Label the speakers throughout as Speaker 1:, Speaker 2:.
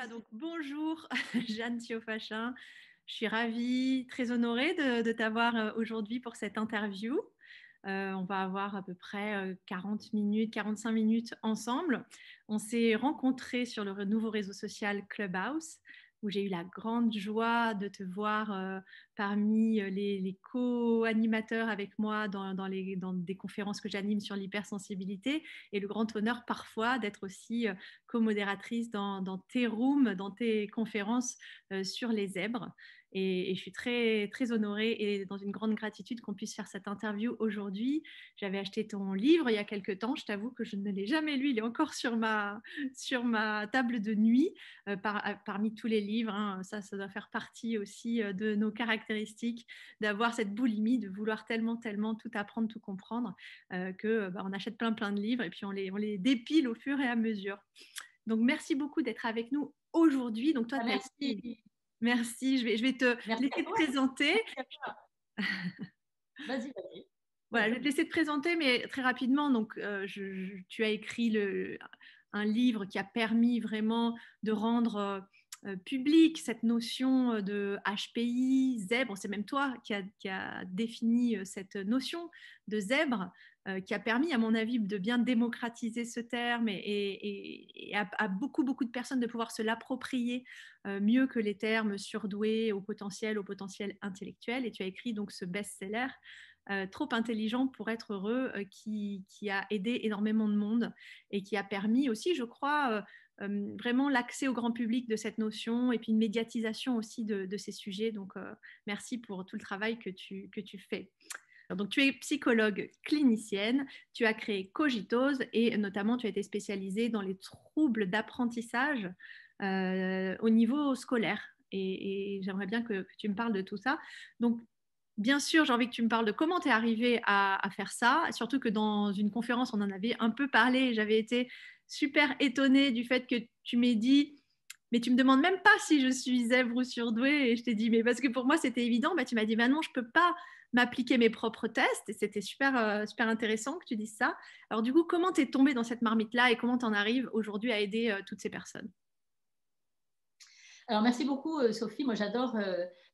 Speaker 1: Voilà, donc bonjour Jeanne Thiopfachin. Je suis ravie, très honorée de t'avoir aujourd'hui pour cette interview. On va avoir à peu près 40 minutes, 45 minutes ensemble. On s'est rencontrés sur le nouveau réseau social Clubhouse, où j'ai eu la grande joie de te voir parmi les co-animateurs avec moi dans des conférences que j'anime sur l'hypersensibilité, et le grand honneur parfois d'être aussi co-modératrice dans tes rooms, dans tes conférences sur les zèbres. Et je suis très, très honorée et dans une grande gratitude qu'on puisse faire cette interview aujourd'hui. J'avais acheté ton livre il y a quelques temps. Je t'avoue que je ne l'ai jamais lu. Il est encore sur ma table de nuit parmi tous les livres. Hein. Ça doit faire partie aussi de nos caractéristiques, d'avoir cette boulimie, de vouloir tellement, tellement tout apprendre, tout comprendre, que on achète plein, plein de livres et puis on les dépile au fur et à mesure. Donc, merci beaucoup d'être avec nous aujourd'hui. Donc, toi,
Speaker 2: Merci.
Speaker 1: Merci. Je vais te
Speaker 2: Merci à
Speaker 1: laisser te
Speaker 2: toi.
Speaker 1: présenter.
Speaker 2: Merci à toi. Vas-y, vas-y.
Speaker 1: Voilà, je vais te laisser te présenter, mais très rapidement. Donc, tu as écrit un livre qui a permis vraiment de rendre public cette notion de HPI, zèbre. C'est même toi qui a défini cette notion de zèbre, qui a permis, à mon avis, de bien démocratiser ce terme et à beaucoup, beaucoup de personnes de pouvoir se l'approprier mieux que les termes surdoués au potentiel intellectuel. Et tu as écrit donc ce best-seller trop intelligent pour être heureux, qui a aidé énormément de monde et qui a permis aussi, je crois, vraiment l'accès au grand public de cette notion et puis une médiatisation aussi de ces sujets. Donc, merci pour tout le travail que tu fais. Donc, tu es psychologue clinicienne, tu as créé Cogitose et notamment tu as été spécialisée dans les troubles d'apprentissage au niveau scolaire. Et j'aimerais bien que tu me parles de tout ça. Donc, bien sûr, j'ai envie que tu me parles de comment tu es arrivé à faire ça, surtout que dans une conférence, on en avait un peu parlé. J'avais été super étonnée du fait que tu m'aies dit, mais tu me demandes même pas si je suis zèbre ou surdouée. Et je t'ai dit, mais parce que pour moi, c'était évident. Bah, tu m'as dit, bah non, je peux pas m'appliquer mes propres tests. Et c'était super, super intéressant que tu dises ça. Alors du coup, comment tu es tombée dans cette marmite-là et comment tu en arrives aujourd'hui à aider toutes ces personnes?
Speaker 2: Alors, merci beaucoup, Sophie. Moi, j'adore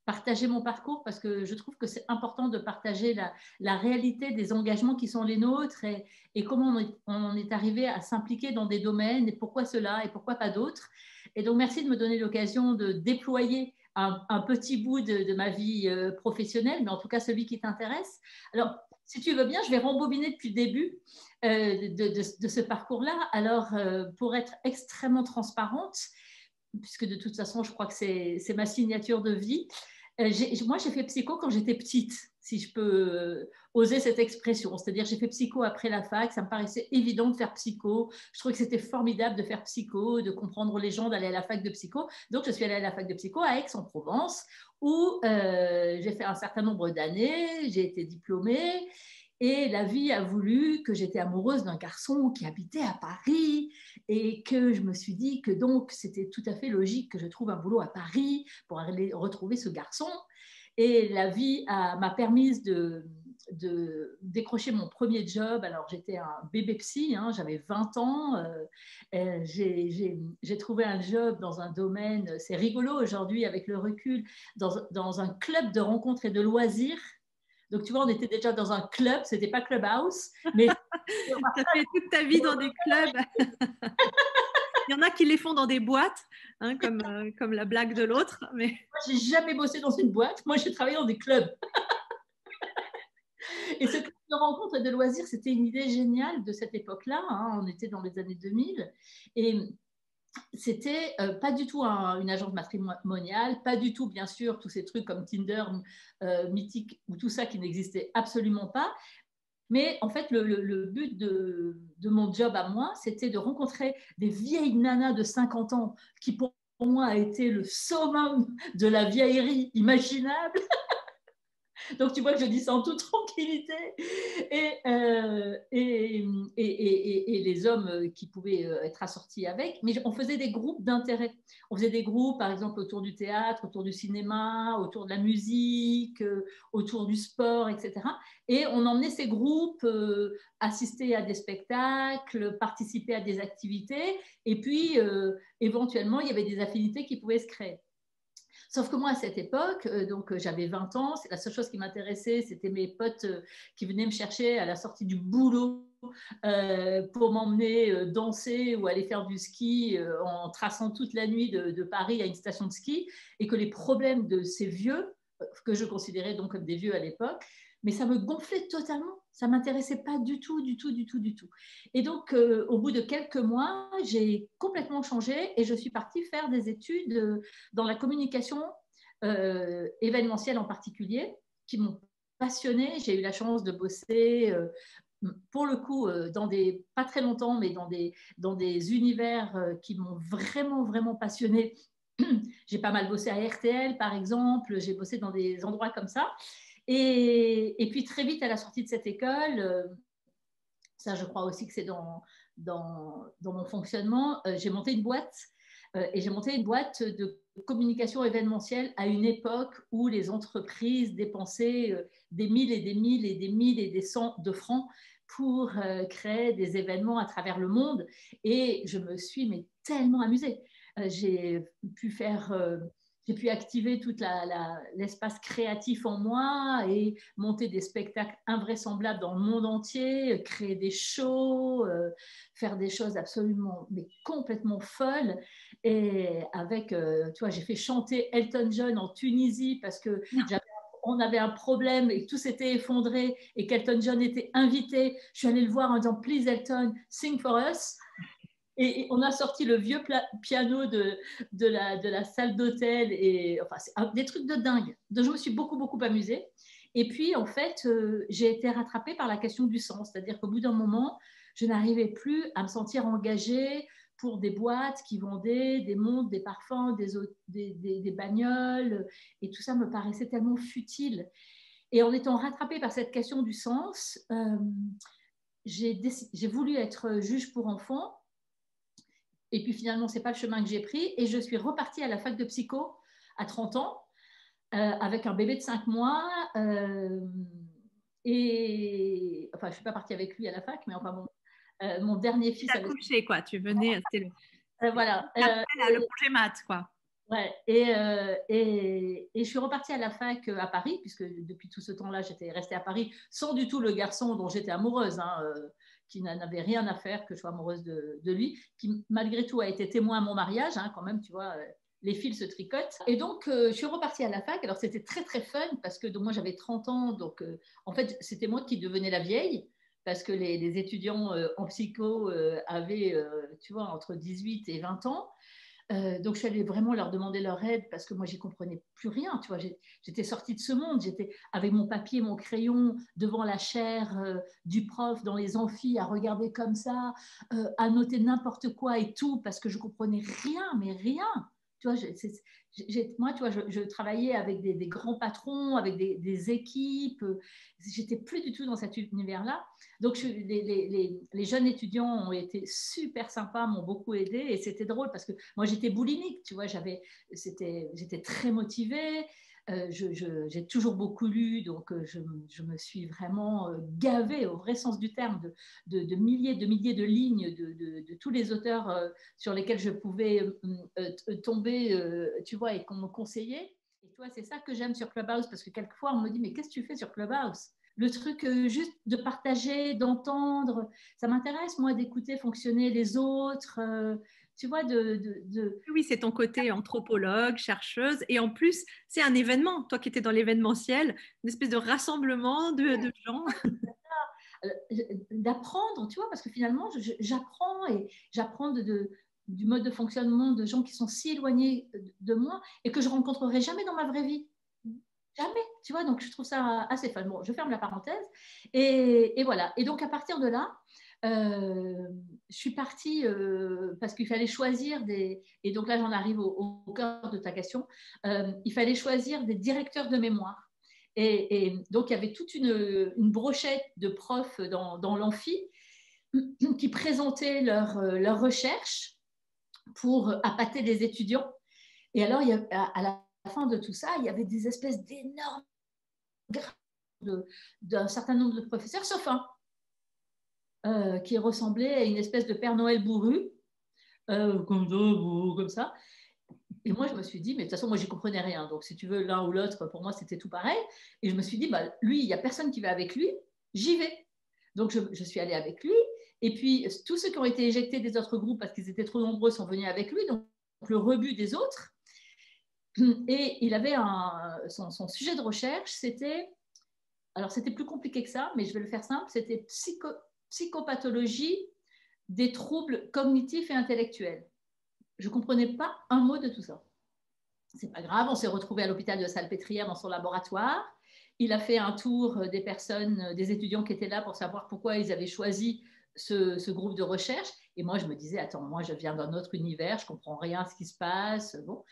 Speaker 2: partager mon parcours parce que je trouve que c'est important de partager la réalité des engagements qui sont les nôtres et comment on est arrivé à s'impliquer dans des domaines et pourquoi cela et pourquoi pas d'autres. Et donc, merci de me donner l'occasion de déployer un petit bout de ma vie professionnelle, mais en tout cas celui qui t'intéresse. Alors, si tu veux bien, je vais rembobiner depuis le début de ce parcours-là. Alors, pour être extrêmement transparente, puisque de toute façon, je crois que c'est ma signature de vie. Moi, j'ai fait psycho quand j'étais petite, si je peux oser cette expression. C'est-à-dire, j'ai fait psycho après la fac. Ça me paraissait évident de faire psycho. Je trouvais que c'était formidable de faire psycho, de comprendre les gens, d'aller à la fac de psycho. Donc, je suis allée à la fac de psycho à Aix-en-Provence, où j'ai fait un certain nombre d'années. J'ai été diplômée. Et la vie a voulu que j'étais amoureuse d'un garçon qui habitait à Paris et que je me suis dit que donc c'était tout à fait logique que je trouve un boulot à Paris pour aller retrouver ce garçon. Et la vie m'a permise de décrocher mon premier job. Alors j'étais un bébé psy, hein, j'avais 20 ans. J'ai trouvé un job dans un domaine, c'est rigolo aujourd'hui avec le recul, dans un club de rencontres et de loisirs. Donc, tu vois, on était déjà dans un club, c'était pas Clubhouse, mais
Speaker 1: Tu as fait toute ta vie dans des clubs. Il y en a qui les font dans des boîtes, hein, comme la blague de l'autre. Mais...
Speaker 2: moi, j'ai jamais bossé dans une boîte. Moi, j'ai travaillé dans des clubs. Et ce club de rencontres et de loisirs, c'était une idée géniale de cette époque-là. Hein. On était dans les années 2000. Et c'était pas du tout une agence matrimoniale, pas du tout, bien sûr, tous ces trucs comme Tinder, Mythique ou tout ça qui n'existait absolument pas. Mais en fait, le but de mon job à moi, c'était de rencontrer des vieilles nanas de 50 ans qui, pour moi, a été le summum de la vieillerie imaginable. Donc, tu vois que je dis ça en toute tranquillité. Et, et les hommes qui pouvaient être assortis avec. Mais on faisait des groupes d'intérêt. On faisait des groupes, par exemple, autour du théâtre, autour du cinéma, autour de la musique, autour du sport, etc. Et on emmenait ces groupes assister à des spectacles, participer à des activités. Et puis, éventuellement, il y avait des affinités qui pouvaient se créer. Sauf que moi, à cette époque, donc j'avais 20 ans, la seule chose qui m'intéressait, c'était mes potes qui venaient me chercher à la sortie du boulot pour m'emmener danser ou aller faire du ski en traçant toute la nuit de Paris à une station de ski, et que les problèmes de ces vieux, que je considérais donc comme des vieux à l'époque, mais ça me gonflait totalement. Ça ne m'intéressait pas du tout, du tout, du tout, du tout. Et donc, au bout de quelques mois, j'ai complètement changé et je suis partie faire des études dans la communication événementielle en particulier, qui m'ont passionnée. J'ai eu la chance de bosser, pour le coup, dans des, pas très longtemps, mais dans des univers qui m'ont vraiment, vraiment passionnée. J'ai pas mal bossé à RTL, par exemple. J'ai bossé dans des endroits comme ça. Et puis très vite, à la sortie de cette école, ça je crois aussi que c'est dans mon fonctionnement, j'ai monté une boîte. Et j'ai monté une boîte de communication événementielle à une époque où les entreprises dépensaient des mille et des mille et des mille et des cents de francs pour créer des événements à travers le monde. Et je me suis mais, tellement amusée. J'ai pu faire j'ai pu activer tout l'espace créatif en moi et monter des spectacles invraisemblables dans le monde entier, créer des shows, faire des choses absolument, mais complètement folles. Et avec, tu vois, j'ai fait chanter Elton John en Tunisie parce que on avait un problème et tout s'était effondré et qu'Elton John était invité. Je suis allée le voir en disant « Please Elton, sing for us ». Et on a sorti le vieux piano de la salle d'hôtel. Et enfin, c'est des trucs de dingue. Donc, je me suis beaucoup, beaucoup amusée. Et puis, en fait, j'ai été rattrapée par la question du sens. C'est-à-dire qu'au bout d'un moment, je n'arrivais plus à me sentir engagée pour des boîtes qui vendaient des montres, des parfums, des bagnoles. Et tout ça me paraissait tellement futile. Et en étant rattrapée par cette question du sens, j'ai voulu être juge pour enfants. Et puis finalement, ce n'est pas le chemin que j'ai pris. Et je suis repartie à la fac de psycho à 30 ans avec un bébé de 5 mois. Et enfin, je ne suis pas partie avec lui à la fac, mais enfin, mon dernier fils
Speaker 1: avait couché, quoi. Tu venais, c'était
Speaker 2: voilà.
Speaker 1: le congé mat, quoi.
Speaker 2: Ouais, et je suis repartie à la fac à Paris, puisque depuis tout ce temps-là, j'étais restée à Paris sans du tout le garçon dont j'étais amoureuse, hein, qui n'avait rien à faire que je sois amoureuse de lui, qui malgré tout a été témoin à mon mariage, hein, quand même, tu vois, les fils se tricotent. Et donc, je suis repartie à la fac. Alors, c'était très, très fun parce que donc, moi, j'avais 30 ans. Donc, en fait, c'était moi qui devenais la vieille parce que les étudiants en psycho avaient, tu vois, entre 18 et 20 ans. Donc, je suis allée vraiment leur demander leur aide parce que moi, j'y comprenais plus rien. Tu vois, j'étais sortie de ce monde. J'étais avec mon papier, mon crayon devant la chaire du prof dans les amphis à regarder comme ça, à noter n'importe quoi et tout parce que je comprenais rien, mais rien. Tu vois, moi, tu vois, je travaillais avec des grands patrons, avec des équipes. J'étais plus du tout dans cet univers-là. Donc, les jeunes étudiants ont été super sympas, m'ont beaucoup aidé et c'était drôle parce que moi, j'étais boulimique, tu vois, j'étais très motivée. J'ai toujours beaucoup lu, donc je me suis vraiment gavée au vrai sens du terme de milliers de lignes de tous les auteurs sur lesquels je pouvais tomber, tu vois, et qu'on me conseillait. Et toi, c'est ça que j'aime sur Clubhouse parce que quelquefois, on me dit, mais qu'est-ce que tu fais sur Clubhouse? Le truc juste de partager, d'entendre, ça m'intéresse, moi, d'écouter fonctionner les autres. Tu vois,
Speaker 1: Oui, c'est ton côté anthropologue, chercheuse. Et en plus, c'est un événement. Toi qui étais dans l'événementiel, une espèce de rassemblement de gens.
Speaker 2: D'apprendre, tu vois, parce que finalement, j'apprends et j'apprends du mode de fonctionnement de gens qui sont si éloignés de moi et que je rencontrerai jamais dans ma vraie vie. Jamais, tu vois, donc je trouve ça assez fun. Bon, je ferme la parenthèse et voilà. Et donc, à partir de là, je suis partie parce qu'il fallait choisir et donc là, j'en arrive au cœur de ta question. Il fallait choisir des directeurs de mémoire. Et donc, il y avait toute une brochette de profs dans l'amphi qui présentaient leurs recherches pour appâter les étudiants. Et alors, à la fin de tout ça, il y avait des espèces d'énormes d'un certain nombre de professeurs, sauf un qui ressemblait à une espèce de Père Noël bourru, comme ça. Et moi, je me suis dit, mais de toute façon, moi, j'y comprenais rien. Donc, si tu veux, l'un ou l'autre, pour moi, c'était tout pareil. Et je me suis dit, bah, lui, il n'y a personne qui va avec lui, j'y vais. Donc, je suis allée avec lui. Et puis, tous ceux qui ont été éjectés des autres groupes parce qu'ils étaient trop nombreux sont venus avec lui. Donc, le rebut des autres. Et il avait son sujet de recherche, alors c'était plus compliqué que ça, mais je vais le faire simple, c'était psychopathologie des troubles cognitifs et intellectuels. Je ne comprenais pas un mot de tout ça. C'est pas grave, on s'est retrouvés à l'hôpital de Salpêtrière dans son laboratoire. Il a fait un tour des personnes, des étudiants qui étaient là pour savoir pourquoi ils avaient choisi ce groupe de recherche. Et moi, je me disais, attends, moi, je viens d'un autre univers, je comprends rien à ce qui se passe. Bon.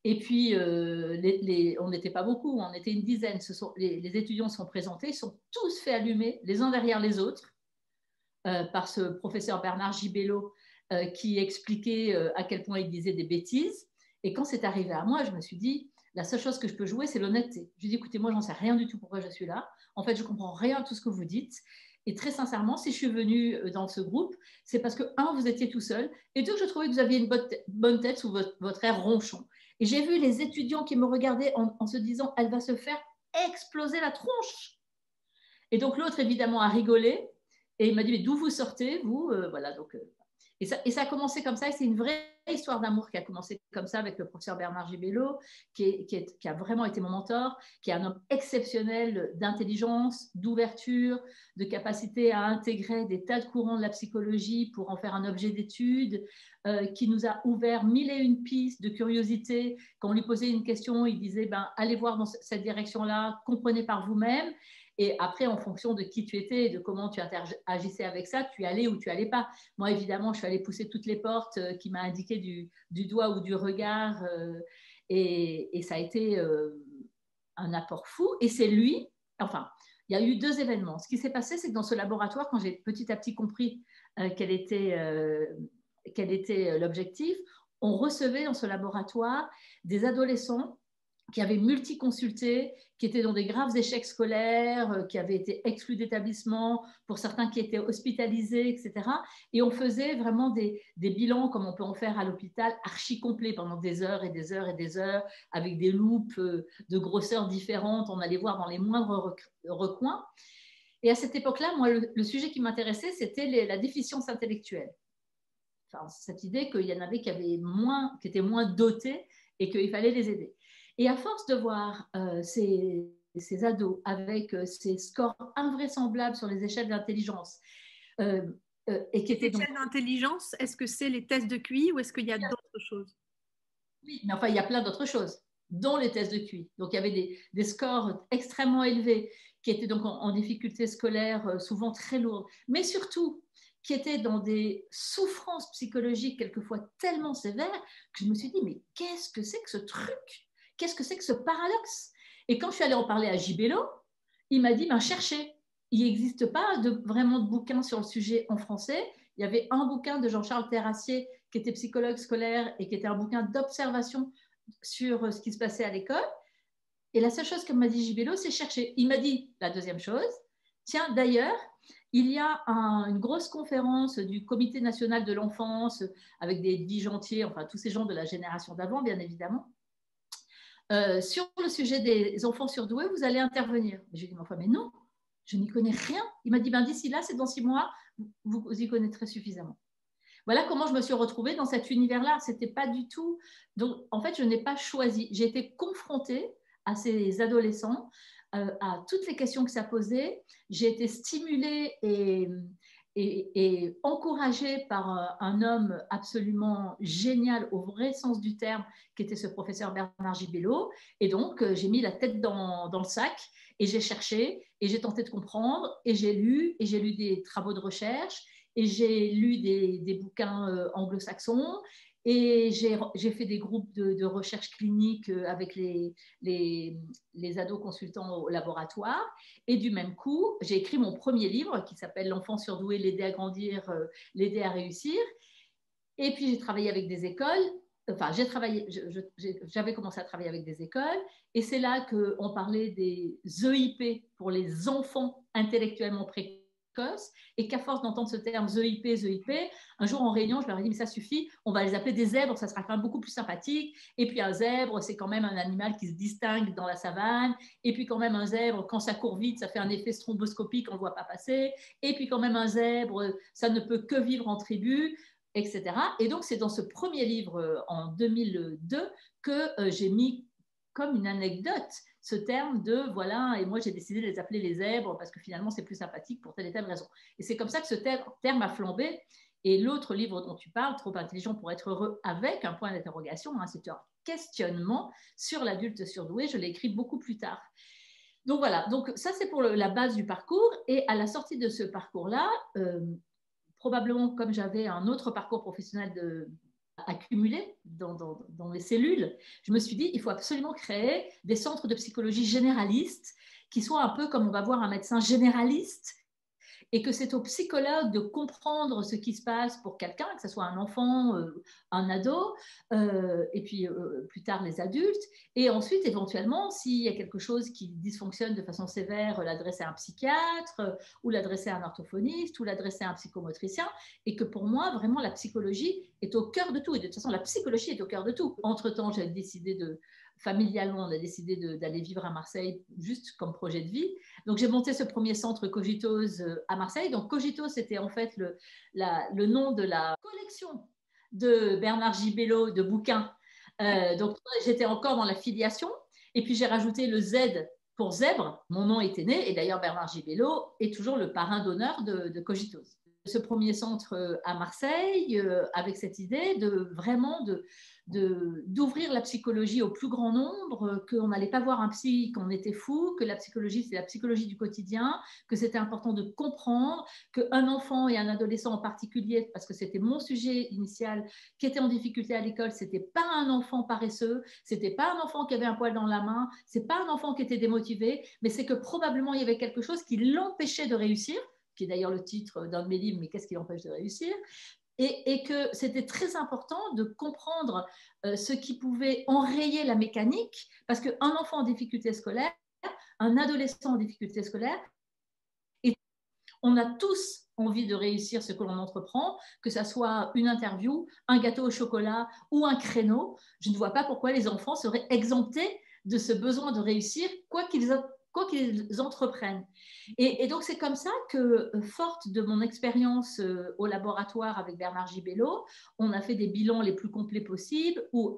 Speaker 2: Et puis, on n'était pas beaucoup, on était une dizaine. Les étudiants sont présentés, ils sont tous fait allumer les uns derrière les autres par ce professeur Bernard Gibello qui expliquait à quel point il disait des bêtises. Et quand c'est arrivé à moi, je me suis dit, la seule chose que je peux jouer, c'est l'honnêteté. Je lui ai dit, écoutez, moi, j'en sais rien du tout pourquoi je suis là. En fait, je comprends rien à tout ce que vous dites. Et très sincèrement, si je suis venue dans ce groupe, c'est parce que, un, vous étiez tout seul, et deux, que je trouvais que vous aviez une bonne tête sous votre air ronchon. Et j'ai vu les étudiants qui me regardaient en se disant, elle va se faire exploser la tronche. Et donc, l'autre, évidemment, a rigolé. Et il m'a dit, mais d'où vous sortez, vous Voilà, donc... Et ça a commencé comme ça, et c'est une vraie histoire d'amour qui a commencé comme ça avec le professeur Bernard Gibello, qui a vraiment été mon mentor, qui est un homme exceptionnel d'intelligence, d'ouverture, de capacité à intégrer des tas de courants de la psychologie pour en faire un objet d'étude, qui nous a ouvert mille et une pistes de curiosité. Quand on lui posait une question, il disait, allez voir dans cette direction-là, comprenez par vous-même. Et après, en fonction de qui tu étais et de comment tu interagissais avec ça, tu allais ou tu allais pas. Moi, évidemment, je suis allée pousser toutes les portes qui m'a indiqué du doigt ou du regard. Et ça a été un apport fou. Et c'est lui, enfin, il y a eu deux événements. Ce qui s'est passé, c'est que dans ce laboratoire, quand j'ai petit à petit compris quel était l'objectif, on recevait dans ce laboratoire des adolescents qui avaient multi-consulté, qui étaient dans des graves échecs scolaires, qui avaient été exclus d'établissement, pour certains qui étaient hospitalisés, etc. Et on faisait vraiment des bilans, comme on peut en faire à l'hôpital, archi complets pendant des heures et des heures et des heures, avec des loupes de grosseurs différentes. On allait voir dans les moindres recoins. Et à cette époque-là, moi, le sujet qui m'intéressait, c'était la déficience intellectuelle. Enfin, cette idée qu'il y en avait qui étaient moins dotés et qu'il fallait les aider. Et à force de voir ces ados avec ces scores invraisemblables sur les échelles d'intelligence,
Speaker 1: et qui étaient donc... L'échelle d'intelligence, est-ce que c'est les tests de QI ou est-ce qu'il y a d'autres choses?
Speaker 2: Oui, mais enfin, il y a plein d'autres choses, dont les tests de QI. Donc, il y avait des scores extrêmement élevés qui étaient donc en difficulté scolaire, souvent très lourdes, mais surtout qui étaient dans des souffrances psychologiques quelquefois tellement sévères que je me suis dit, mais qu'est-ce que c'est que ce truc? Qu'est-ce que c'est que ce paradoxe? Et quand je suis allée en parler à Gibello, il m'a dit, cherchez. Il n'existe pas vraiment de bouquin sur le sujet en français. Il y avait un bouquin de Jean-Charles Terrassier qui était psychologue scolaire et qui était un bouquin d'observation sur ce qui se passait à l'école. Et la seule chose que m'a dit Gibello, c'est chercher. Il m'a dit la deuxième chose. Tiens, d'ailleurs, il y a une grosse conférence du Comité national de l'enfance avec des Digentier, enfin tous ces gens de la génération d'avant, bien évidemment. Sur le sujet des enfants surdoués, vous allez intervenir. J'ai dit, mais non, je n'y connais rien. Il m'a dit, d'ici là, c'est dans 6 mois, vous y connaîtrez suffisamment. Voilà comment je me suis retrouvée dans cet univers-là. C'était pas du tout... Donc, en fait, je n'ai pas choisi. J'ai été confrontée à ces adolescents, à toutes les questions que ça posait. J'ai été stimulée et encouragée par un homme absolument génial au vrai sens du terme, qui était ce professeur Bernard Gibello. Et donc, j'ai mis la tête dans le sac et j'ai cherché et j'ai tenté de comprendre et j'ai lu des travaux de recherche et j'ai lu des bouquins anglo-saxons Et j'ai fait des groupes de recherche clinique avec les ados consultants au laboratoire. Et du même coup, j'ai écrit mon premier livre qui s'appelle L'enfant surdoué, l'aider à grandir, l'aider à réussir. Et puis, j'ai travaillé avec des écoles. Enfin, j'avais commencé à travailler avec des écoles. Et c'est là qu'on parlait des EIP pour les enfants intellectuellement précoces. Et qu'à force d'entendre ce terme EIP, un jour en réunion, je leur ai dit, mais ça suffit, on va les appeler des zèbres, ça sera quand même beaucoup plus sympathique. Et puis, un zèbre, c'est quand même un animal qui se distingue dans la savane. Et puis, quand même, un zèbre, quand ça court vite, ça fait un effet stromboscopique, on ne le voit pas passer. Et puis, quand même, un zèbre, ça ne peut que vivre en tribu, etc. Et donc, c'est dans ce premier livre, en 2002, que j'ai mis comme une anecdote ce terme de, voilà, et moi j'ai décidé de les appeler les zèbres parce que finalement c'est plus sympathique pour telle et telle raison. Et c'est comme ça que ce terme a flambé. Et l'autre livre dont tu parles, Trop intelligent pour être heureux, avec un point d'interrogation, hein, c'est un questionnement sur l'adulte surdoué, je l'ai écrit beaucoup plus tard. Donc voilà, donc ça c'est pour la base du parcours. Et à la sortie de ce parcours-là, probablement comme j'avais un autre parcours professionnel accumulé dans les cellules, je me suis dit, il faut absolument créer des centres de psychologie généralistes qui soient un peu comme on va voir un médecin généraliste, et que c'est au psychologue de comprendre ce qui se passe pour quelqu'un, que ce soit un enfant, un ado, et puis plus tard les adultes. Et ensuite, éventuellement, s'il y a quelque chose qui dysfonctionne de façon sévère, l'adresser à un psychiatre, ou l'adresser à un orthophoniste, ou l'adresser à un psychomotricien. Et que pour moi, vraiment, la psychologie est au cœur de tout. Et de toute façon, la psychologie est au cœur de tout. Entre-temps, j'ai décidé familialement, on a décidé d'aller vivre à Marseille juste comme projet de vie. Donc, j'ai monté ce premier centre Cogitose à Marseille. Donc, Cogitose, c'était en fait le nom de la collection de Bernard Gibello de bouquins. Donc, j'étais encore dans la filiation. Et puis, j'ai rajouté le Z pour zèbre. Mon nom était né. Et d'ailleurs, Bernard Gibello est toujours le parrain d'honneur de Cogitose. Ce premier centre à Marseille, avec cette idée de vraiment d'ouvrir la psychologie au plus grand nombre, qu'on n'allait pas voir un psy, qu'on était fou, que la psychologie, c'est la psychologie du quotidien, que c'était important de comprendre qu'un enfant et un adolescent en particulier, parce que c'était mon sujet initial, qui était en difficulté à l'école, c'était pas un enfant paresseux, c'était pas un enfant qui avait un poil dans la main, c'est pas un enfant qui était démotivé, mais c'est que probablement il y avait quelque chose qui l'empêchait de réussir, qui est d'ailleurs le titre d'un de mes livres, mais qu'est-ce qui l'empêche de réussir? Et que c'était très important de comprendre ce qui pouvait enrayer la mécanique, parce qu'un enfant en difficulté scolaire, un adolescent en difficulté scolaire, et on a tous envie de réussir ce que l'on entreprend, que ce soit une interview, un gâteau au chocolat ou un créneau. Je ne vois pas pourquoi les enfants seraient exemptés de ce besoin de réussir, quoi qu'ils entreprennent. Et donc, c'est comme ça que, forte de mon expérience au laboratoire avec Bernard Gibello, on a fait des bilans les plus complets possibles, où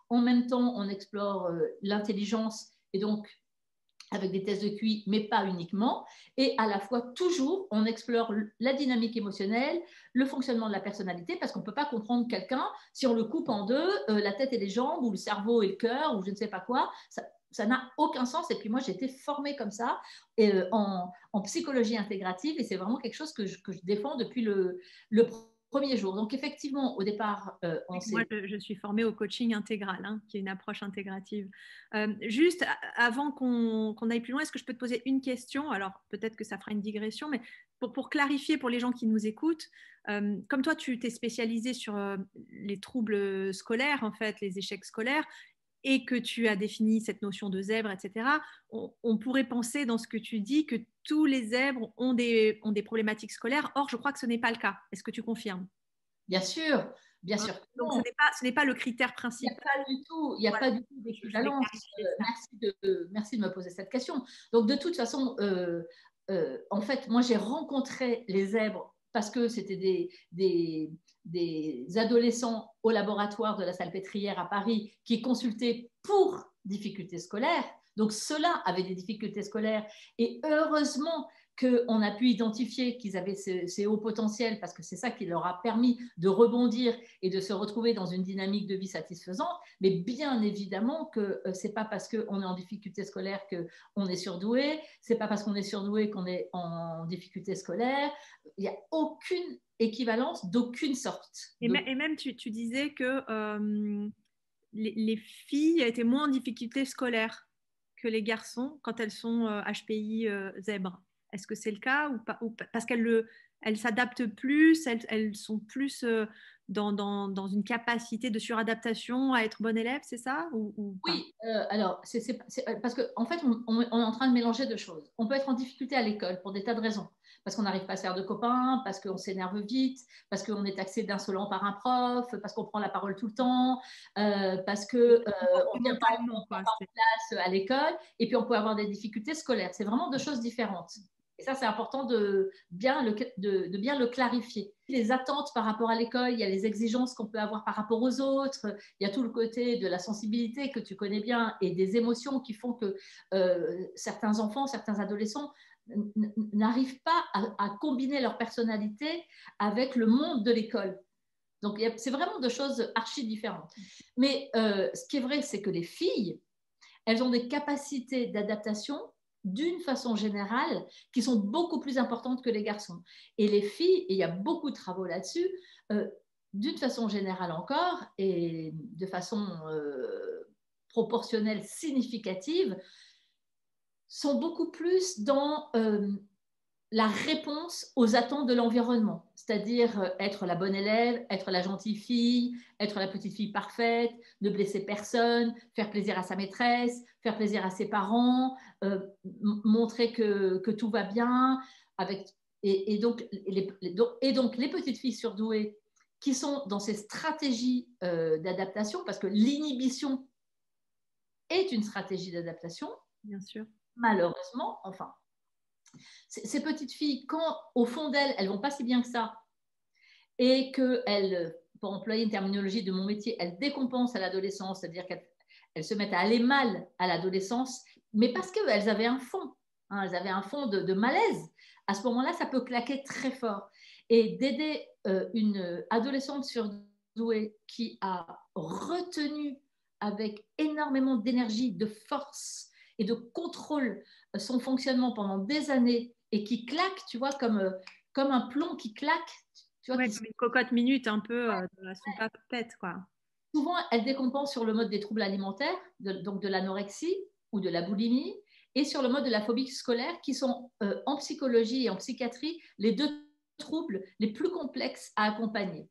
Speaker 2: en même temps, on explore l'intelligence, et donc avec des tests de QI, mais pas uniquement, et à la fois toujours on explore la dynamique émotionnelle, le fonctionnement de la personnalité, parce qu'on ne peut pas comprendre quelqu'un si on le coupe en deux, la tête et les jambes, ou le cerveau et le cœur, ou je ne sais pas quoi, ça n'a aucun sens. Et puis moi, j'ai été formée comme ça en psychologie intégrative, et c'est vraiment quelque chose que je défends depuis le premier jour. Donc effectivement, au départ,
Speaker 1: moi, je suis formée au coaching intégral, hein, qui est une approche intégrative. Juste avant qu'on aille plus loin, est-ce que je peux te poser une question? Alors, peut-être que ça fera une digression, mais pour clarifier pour les gens qui nous écoutent, comme toi, tu t'es spécialisée sur les troubles scolaires, en fait, les échecs scolaires, et que tu as défini cette notion de zèbre, etc., on pourrait penser dans ce que tu dis que tous les zèbres ont des problématiques scolaires. Or, je crois que ce n'est pas le cas. Est-ce que tu confirmes?
Speaker 2: Bien sûr, bien sûr.
Speaker 1: Donc, ce n'est pas le critère principal.
Speaker 2: Il n'y a pas du tout d'équivalence. Merci de me poser cette question. Donc, de toute façon, en fait, moi, j'ai rencontré les zèbres parce que c'était des adolescents au laboratoire de la Salpêtrière à Paris qui consultaient pour difficultés scolaires. Donc, ceux-là avaient des difficultés scolaires. Et heureusement qu'on a pu identifier qu'ils avaient ces hauts potentiels, parce que c'est ça qui leur a permis de rebondir et de se retrouver dans une dynamique de vie satisfaisante. Mais bien évidemment que ce n'est pas parce qu'on est en difficulté scolaire qu'on est surdoué, ce n'est pas parce qu'on est surdoué qu'on est en difficulté scolaire. Il n'y a aucune équivalence d'aucune sorte.
Speaker 1: Et même, tu disais que les filles étaient moins en difficulté scolaire que les garçons quand elles sont HPI zèbre. Est-ce que c'est le cas ou pas parce qu'elles s'adaptent plus, elles sont plus dans une capacité de suradaptation à être bonne élève, c'est ça ou pas?
Speaker 2: Oui, alors, parce qu'en fait, on est en train de mélanger deux choses. On peut être en difficulté à l'école pour des tas de raisons. Parce qu'on n'arrive pas à se faire de copains, parce qu'on s'énerve vite, parce qu'on est taxé d'insolent par un prof, parce qu'on prend la parole tout le temps, parce qu'on ne vient pas en classe à l'école, et puis on peut avoir des difficultés scolaires. C'est vraiment deux choses différentes. Et ça, c'est important de bien le clarifier. Les attentes par rapport à l'école, il y a les exigences qu'on peut avoir par rapport aux autres, il y a tout le côté de la sensibilité que tu connais bien et des émotions qui font que certains enfants, certains adolescents n'arrivent pas à combiner leur personnalité avec le monde de l'école. Donc, c'est vraiment deux choses archi différentes. Mais ce qui est vrai, c'est que les filles, elles ont des capacités d'adaptation d'une façon générale qui sont beaucoup plus importantes que les garçons. Et les filles, et il y a beaucoup de travaux là-dessus, d'une façon générale encore, et de façon proportionnelle significative, sont beaucoup plus dans la réponse aux attentes de l'environnement, c'est-à-dire être la bonne élève, être la gentille fille, être la petite fille parfaite, ne blesser personne, faire plaisir à sa maîtresse, faire plaisir à ses parents, montrer que tout va bien. Et donc les petites filles surdouées qui sont dans ces stratégies d'adaptation, parce que l'inhibition est une stratégie d'adaptation,
Speaker 1: bien sûr.
Speaker 2: Malheureusement, enfin, ces petites filles, quand au fond d'elles, elles vont pas si bien que ça, et qu'elles, pour employer une terminologie de mon métier, elles décompensent à l'adolescence, c'est-à-dire qu'elles se mettent à aller mal à l'adolescence, mais parce qu'elles avaient un fond, hein, elles avaient un fond de malaise. À ce moment-là, ça peut claquer très fort. Et d'aider une adolescente surdouée qui a retenu avec énormément d'énergie, de force et de contrôle son fonctionnement pendant des années et qui claque, tu vois, comme un plomb qui claque. Tu vois,
Speaker 1: Ouais, comme une cocotte minute un peu dans la soupape pète, quoi.
Speaker 2: Souvent, elle décompense sur le mode des troubles alimentaires, donc de l'anorexie ou de la boulimie, et sur le mode de la phobie scolaire, qui sont en psychologie et en psychiatrie les deux troubles les plus complexes à accompagner.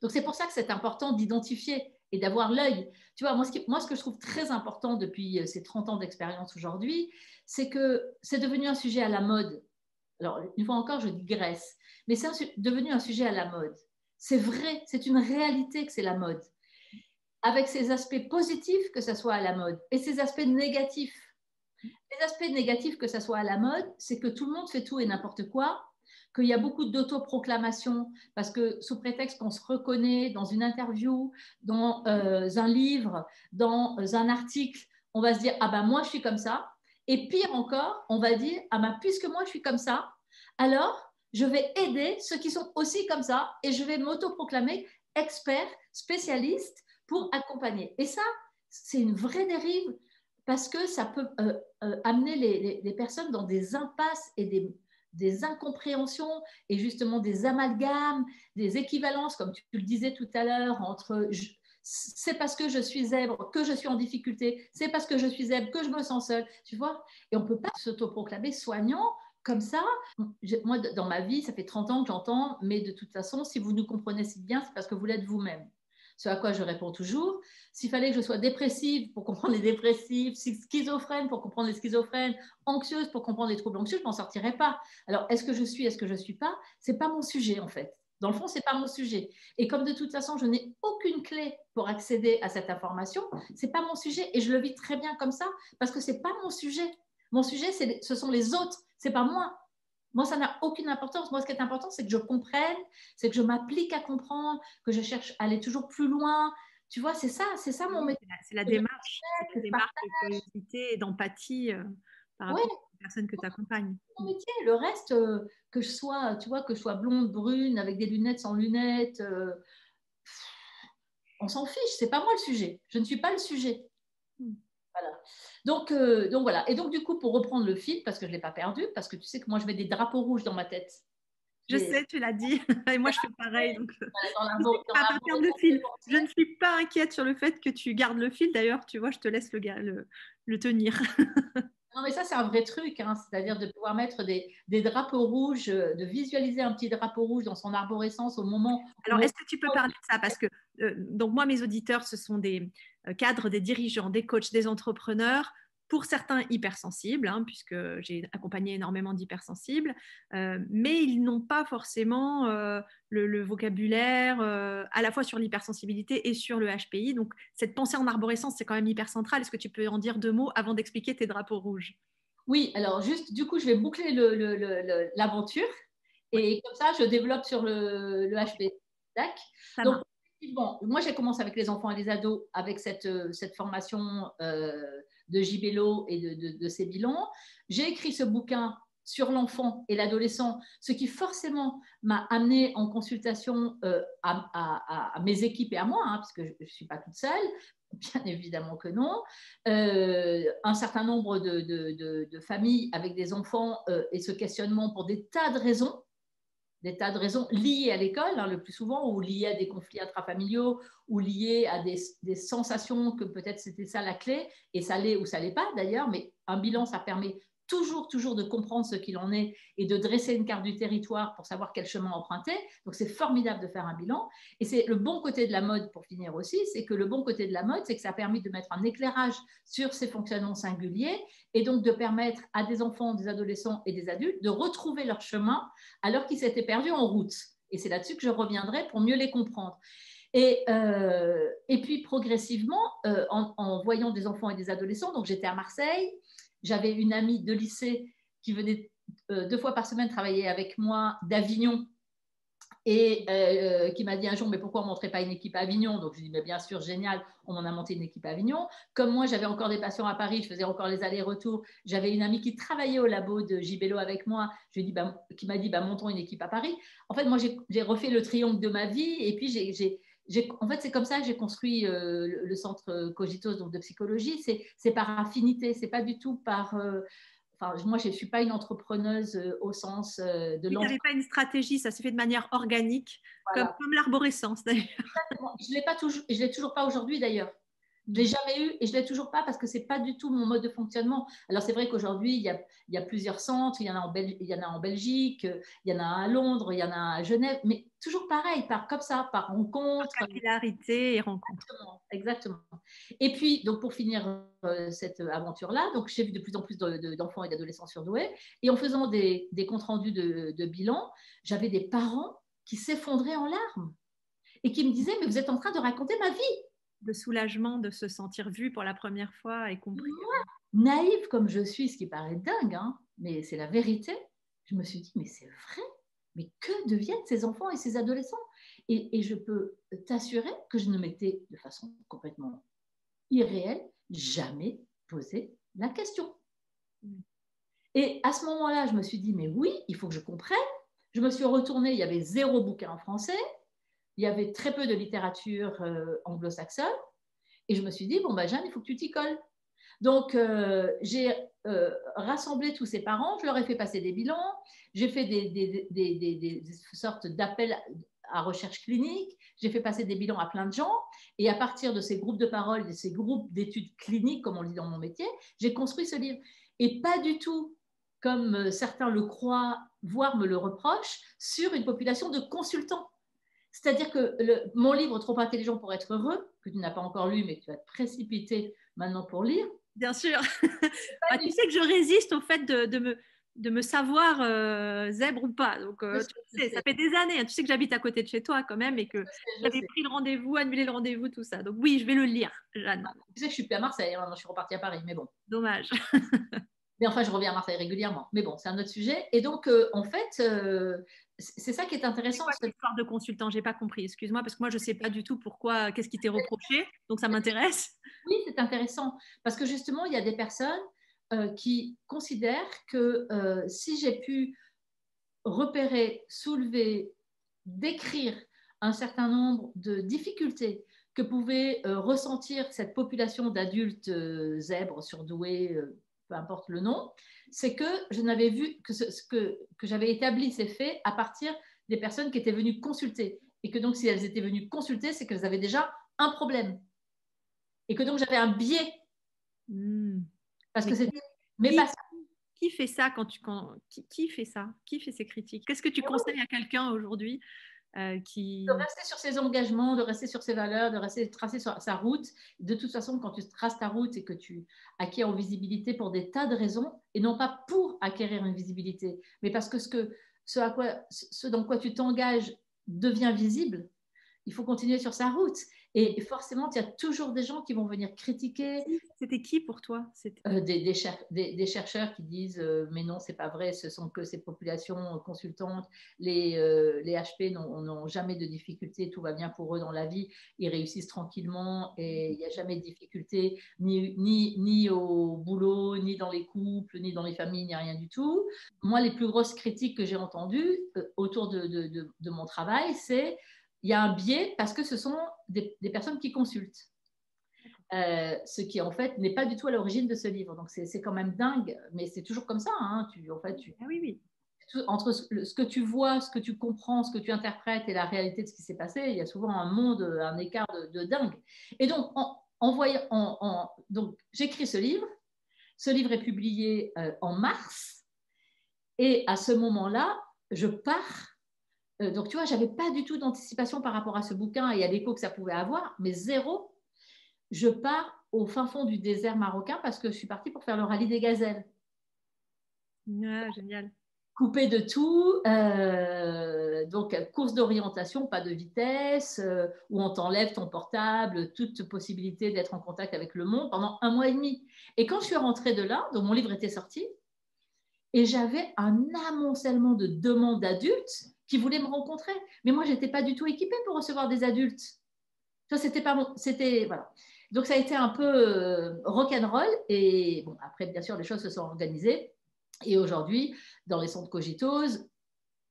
Speaker 2: Donc, c'est pour ça que c'est important d'identifier et d'avoir l'œil. Tu vois, moi, ce que je trouve très important depuis ces 30 ans d'expérience aujourd'hui, c'est que c'est devenu un sujet à la mode. Alors, une fois encore, je digresse, mais c'est devenu un sujet à la mode. C'est vrai, c'est une réalité que c'est la mode, avec ses aspects positifs que ça soit à la mode et ses aspects négatifs. Les aspects négatifs que ça soit à la mode, c'est que tout le monde fait tout et n'importe quoi, qu'il y a beaucoup d'autoproclamation, parce que sous prétexte qu'on se reconnaît dans une interview, dans un livre, dans un article, on va se dire « Ah ben moi je suis comme ça ». Et pire encore, on va dire « Ah ben puisque moi je suis comme ça, alors je vais aider ceux qui sont aussi comme ça et je vais m'autoproclamer expert, spécialiste pour accompagner ». Et ça, c'est une vraie dérive parce que ça peut amener les personnes dans des impasses et des incompréhensions et justement des amalgames, des équivalences, comme tu le disais tout à l'heure, entre c'est parce que je suis zèbre que je suis en difficulté, c'est parce que je suis zèbre que je me sens seule, tu vois. Et on ne peut pas s'autoproclamer soignant comme ça. Moi, dans ma vie, ça fait 30 ans que j'entends, mais de toute façon, si vous nous comprenez si bien, c'est parce que vous l'êtes vous-même. Ce à quoi je réponds toujours, s'il fallait que je sois dépressive pour comprendre les dépressifs, schizophrène pour comprendre les schizophrènes, anxieuse pour comprendre les troubles anxieux, je ne m'en sortirais pas. Alors, est-ce que je ne suis pas? Ce n'est pas mon sujet, en fait. Dans le fond, ce n'est pas mon sujet. Et comme de toute façon, je n'ai aucune clé pour accéder à cette information, ce n'est pas mon sujet. Et je le vis très bien comme ça, parce que ce n'est pas mon sujet. Mon sujet, ce sont les autres, ce n'est pas moi. Moi, ça n'a aucune importance. Moi, ce qui est important, c'est que je comprenne, c'est que je m'applique à comprendre, que je cherche à aller toujours plus loin. Tu vois, c'est ça mon métier.
Speaker 1: C'est la démarche de curiosité et d'empathie par rapport aux personnes que tu accompagnes.
Speaker 2: Mon métier, le reste, que je sois, tu vois, que je sois blonde, brune, avec des lunettes, sans lunettes, on s'en fiche, c'est pas moi le sujet. Je ne suis pas le sujet. Voilà. Donc voilà. Et donc du coup, pour reprendre le fil, parce que je ne l'ai pas perdu, parce que tu sais que moi je mets des drapeaux rouges dans ma tête.
Speaker 1: Je sais, tu l'as dit, et moi je fais pareil. Donc,
Speaker 2: dans
Speaker 1: à partir de fil. Je ne
Speaker 2: la
Speaker 1: suis pas inquiète sur le fait que tu gardes le fil. D'ailleurs, tu vois, je te laisse le tenir.
Speaker 2: Non, mais ça, c'est un vrai truc, hein, c'est-à-dire de pouvoir mettre des drapeaux rouges, de visualiser un petit drapeau rouge dans son arborescence au moment
Speaker 1: Alors,
Speaker 2: où...
Speaker 1: est-ce que tu peux parler de ça? Parce que, donc, moi, mes auditeurs, ce sont des cadres, des dirigeants, des coachs, des entrepreneurs, pour certains hypersensibles, hein, puisque j'ai accompagné énormément d'hypersensibles, mais ils n'ont pas forcément le vocabulaire à la fois sur l'hypersensibilité et sur le HPI. Donc, cette pensée en arborescence, c'est quand même hyper central. Est-ce que tu peux en dire 2 mots avant d'expliquer tes drapeaux rouges?
Speaker 2: Oui, alors juste, du coup, je vais boucler l'aventure
Speaker 1: Ouais.
Speaker 2: et comme ça, je développe sur le HP. D'accord.
Speaker 1: Ça
Speaker 2: Donc,
Speaker 1: marche.
Speaker 2: effectivement, moi, j'ai commencé avec les enfants et les ados avec cette formation de JBELO et de ces bilans. J'ai écrit ce bouquin sur l'enfant et l'adolescent, ce qui forcément m'a amené en consultation à mes équipes et à moi, hein, parce que je ne suis pas toute seule, bien évidemment que non. Un certain nombre de familles avec des enfants et ce questionnement pour des tas de raisons liées à l'école, hein, le plus souvent, ou liées à des conflits intrafamiliaux, ou liées à des sensations que peut-être c'était ça la clé, et ça l'est ou ça l'est pas d'ailleurs, mais un bilan, ça permet toujours de comprendre ce qu'il en est et de dresser une carte du territoire pour savoir quel chemin emprunter. Donc c'est formidable de faire un bilan. Et c'est le bon côté de la mode, pour finir aussi, c'est que le bon côté de la mode, c'est que ça a permis de mettre un éclairage sur ces fonctionnements singuliers et donc de permettre à des enfants, des adolescents et des adultes de retrouver leur chemin alors qu'ils s'étaient perdus en route. Et c'est là-dessus que je reviendrai pour mieux les comprendre. Et puis progressivement, en voyant des enfants et des adolescents, donc j'étais à Marseille, j'avais une amie de lycée qui venait 2 fois par semaine travailler avec moi d'Avignon et qui m'a dit un jour, mais pourquoi on ne montrait pas une équipe à Avignon? Donc je lui ai dit, mais bien sûr, génial, on en a monté une équipe à Avignon. Comme moi, j'avais encore des patients à Paris, je faisais encore les allers-retours. J'avais une amie qui travaillait au labo de JBELO avec moi, qui m'a dit, montons une équipe à Paris. En fait, moi, j'ai refait le triangle de ma vie et puis en fait, c'est comme ça que j'ai construit le centre Cogitos, donc de psychologie. C'est par affinité, c'est pas du tout par... Enfin, moi, je ne suis pas une entrepreneuse au sens de
Speaker 1: Tu n'avais pas une stratégie, ça s'est fait de manière organique,
Speaker 2: voilà.
Speaker 1: comme l'arborescence d'ailleurs.
Speaker 2: Je ne l'ai pas toujours, et je ne l'ai toujours pas aujourd'hui d'ailleurs. Je ne l'ai jamais eu et je ne l'ai toujours pas parce que ce n'est pas du tout mon mode de fonctionnement. Alors, c'est vrai qu'aujourd'hui, il y a plusieurs centres. Il y en a en Belgique, il y en a un à Londres, il y en a un à Genève. Mais toujours pareil, comme ça, par rencontre.
Speaker 1: Capillarité et rencontre.
Speaker 2: Exactement. Et puis, donc pour finir cette aventure-là, donc j'ai vu de plus en plus d'enfants et d'adolescents surdoués. Et en faisant des comptes rendus de bilan, j'avais des parents qui s'effondraient en larmes et qui me disaient, mais vous êtes en train de raconter ma vie.
Speaker 1: Le soulagement de se sentir vu pour la première fois et compris.
Speaker 2: Moi, naïve comme je suis, ce qui paraît dingue, hein, mais c'est la vérité, je me suis dit, mais c'est vrai, mais que deviennent ces enfants et ces adolescents? Et je peux t'assurer que je ne m'étais de façon complètement irréelle jamais posé la question. Et à ce moment-là, je me suis dit, mais oui, il faut que je comprenne. Je me suis retournée, il y avait 0 bouquin en français, il y avait très peu de littérature anglo-saxonne, et je me suis dit, bon, Jeanne, il faut que tu t'y colles. Donc, j'ai rassemblé tous ces parents, je leur ai fait passer des bilans, j'ai fait des sortes d'appels à recherche clinique, j'ai fait passer des bilans à plein de gens, et à partir de ces groupes de parole, de ces groupes d'études cliniques, comme on le dit dans mon métier, j'ai construit ce livre. Et pas du tout, comme certains le croient, voire me le reprochent, sur une population de consultants. C'est-à-dire que mon livre Trop intelligent pour être heureux, que tu n'as pas encore lu, mais que tu vas te précipiter maintenant pour lire.
Speaker 1: Bien sûr. Tu sais que je résiste au fait de me savoir zèbre ou pas. Donc, tu sais, ça fait des années. Hein. Tu sais que j'habite à côté de chez toi quand même et que j'avais pris le rendez-vous, annulé le rendez-vous, tout ça. Donc, oui, je vais le lire, Jeanne.
Speaker 2: Tu sais que je suis plus à Marseille, hein, je suis repartie à Paris, mais bon.
Speaker 1: Dommage.
Speaker 2: Mais enfin, je reviens à Marseille régulièrement. Mais bon, c'est un autre sujet. Et donc, en fait, c'est ça qui est intéressant.
Speaker 1: C'est quoi cette histoire de consultant? J'ai pas compris. Excuse-moi, parce que moi, je sais pas du tout pourquoi, qu'est-ce qui t'est reproché. Donc, ça m'intéresse.
Speaker 2: Oui, c'est intéressant. Parce que justement, il y a des personnes qui considèrent que si j'ai pu repérer, soulever, décrire un certain nombre de difficultés que pouvait ressentir cette population d'adultes zèbres, surdoués, peu importe le nom, c'est que je n'avais vu que j'avais établi ces faits à partir des personnes qui étaient venues consulter. Et que donc, si elles étaient venues consulter, c'est qu'elles avaient déjà un problème. Et que donc, j'avais un biais. Parce que c'était mes patients.
Speaker 1: Qui fait ça qui fait ça? Qui fait ces critiques? Qu'est-ce que tu conseilles à quelqu'un aujourd'hui qui...
Speaker 2: De rester sur ses engagements, de rester sur ses valeurs, de tracer sa route. De toute façon, quand tu traces ta route et que tu acquiers en visibilité pour des tas de raisons, et non pas pour acquérir une visibilité, mais parce que ce dans quoi tu t'engages devient visible, il faut continuer sur sa route. Et forcément, il y a toujours des gens qui vont venir critiquer.
Speaker 1: C'était qui pour toi?
Speaker 2: Des chercheurs qui disent mais non, c'est pas vrai, ce sont que ces populations consultantes. Les HP n'ont jamais de difficultés, tout va bien pour eux dans la vie, ils réussissent tranquillement et il n'y a jamais de difficultés ni au boulot, ni dans les couples, ni dans les familles, ni rien du tout. Moi, les plus grosses critiques que j'ai entendues autour de mon travail, c'est il y a un biais parce que ce sont des personnes qui consultent. Ce qui en fait n'est pas du tout à l'origine de ce livre. Donc c'est quand même dingue, mais c'est toujours comme ça. Hein.
Speaker 1: Oui.
Speaker 2: Entre ce que tu vois, ce que tu comprends, ce que tu interprètes et la réalité de ce qui s'est passé, il y a souvent un écart de dingue. Et donc, donc j'écris ce livre. Ce livre est publié en mars. Et à ce moment-là, je pars. Donc, tu vois, je n'avais pas du tout d'anticipation par rapport à ce bouquin et à l'écho que ça pouvait avoir, mais zéro. Je pars au fin fond du désert marocain parce que je suis partie pour faire le rallye des gazelles.
Speaker 1: Ah, génial.
Speaker 2: Coupé de tout, donc course d'orientation, pas de vitesse, où on t'enlève ton portable, toute possibilité d'être en contact avec le monde pendant 1 mois et demi. Et quand je suis rentrée de là, donc mon livre était sorti, et j'avais un amoncellement de demandes d'adultes qui voulaient me rencontrer. Mais moi, je n'étais pas du tout équipée pour recevoir des adultes. Ça, voilà. Donc, ça a été un peu rock'n'roll. Et bon, après, bien sûr, les choses se sont organisées. Et aujourd'hui, dans les centres Cogitose,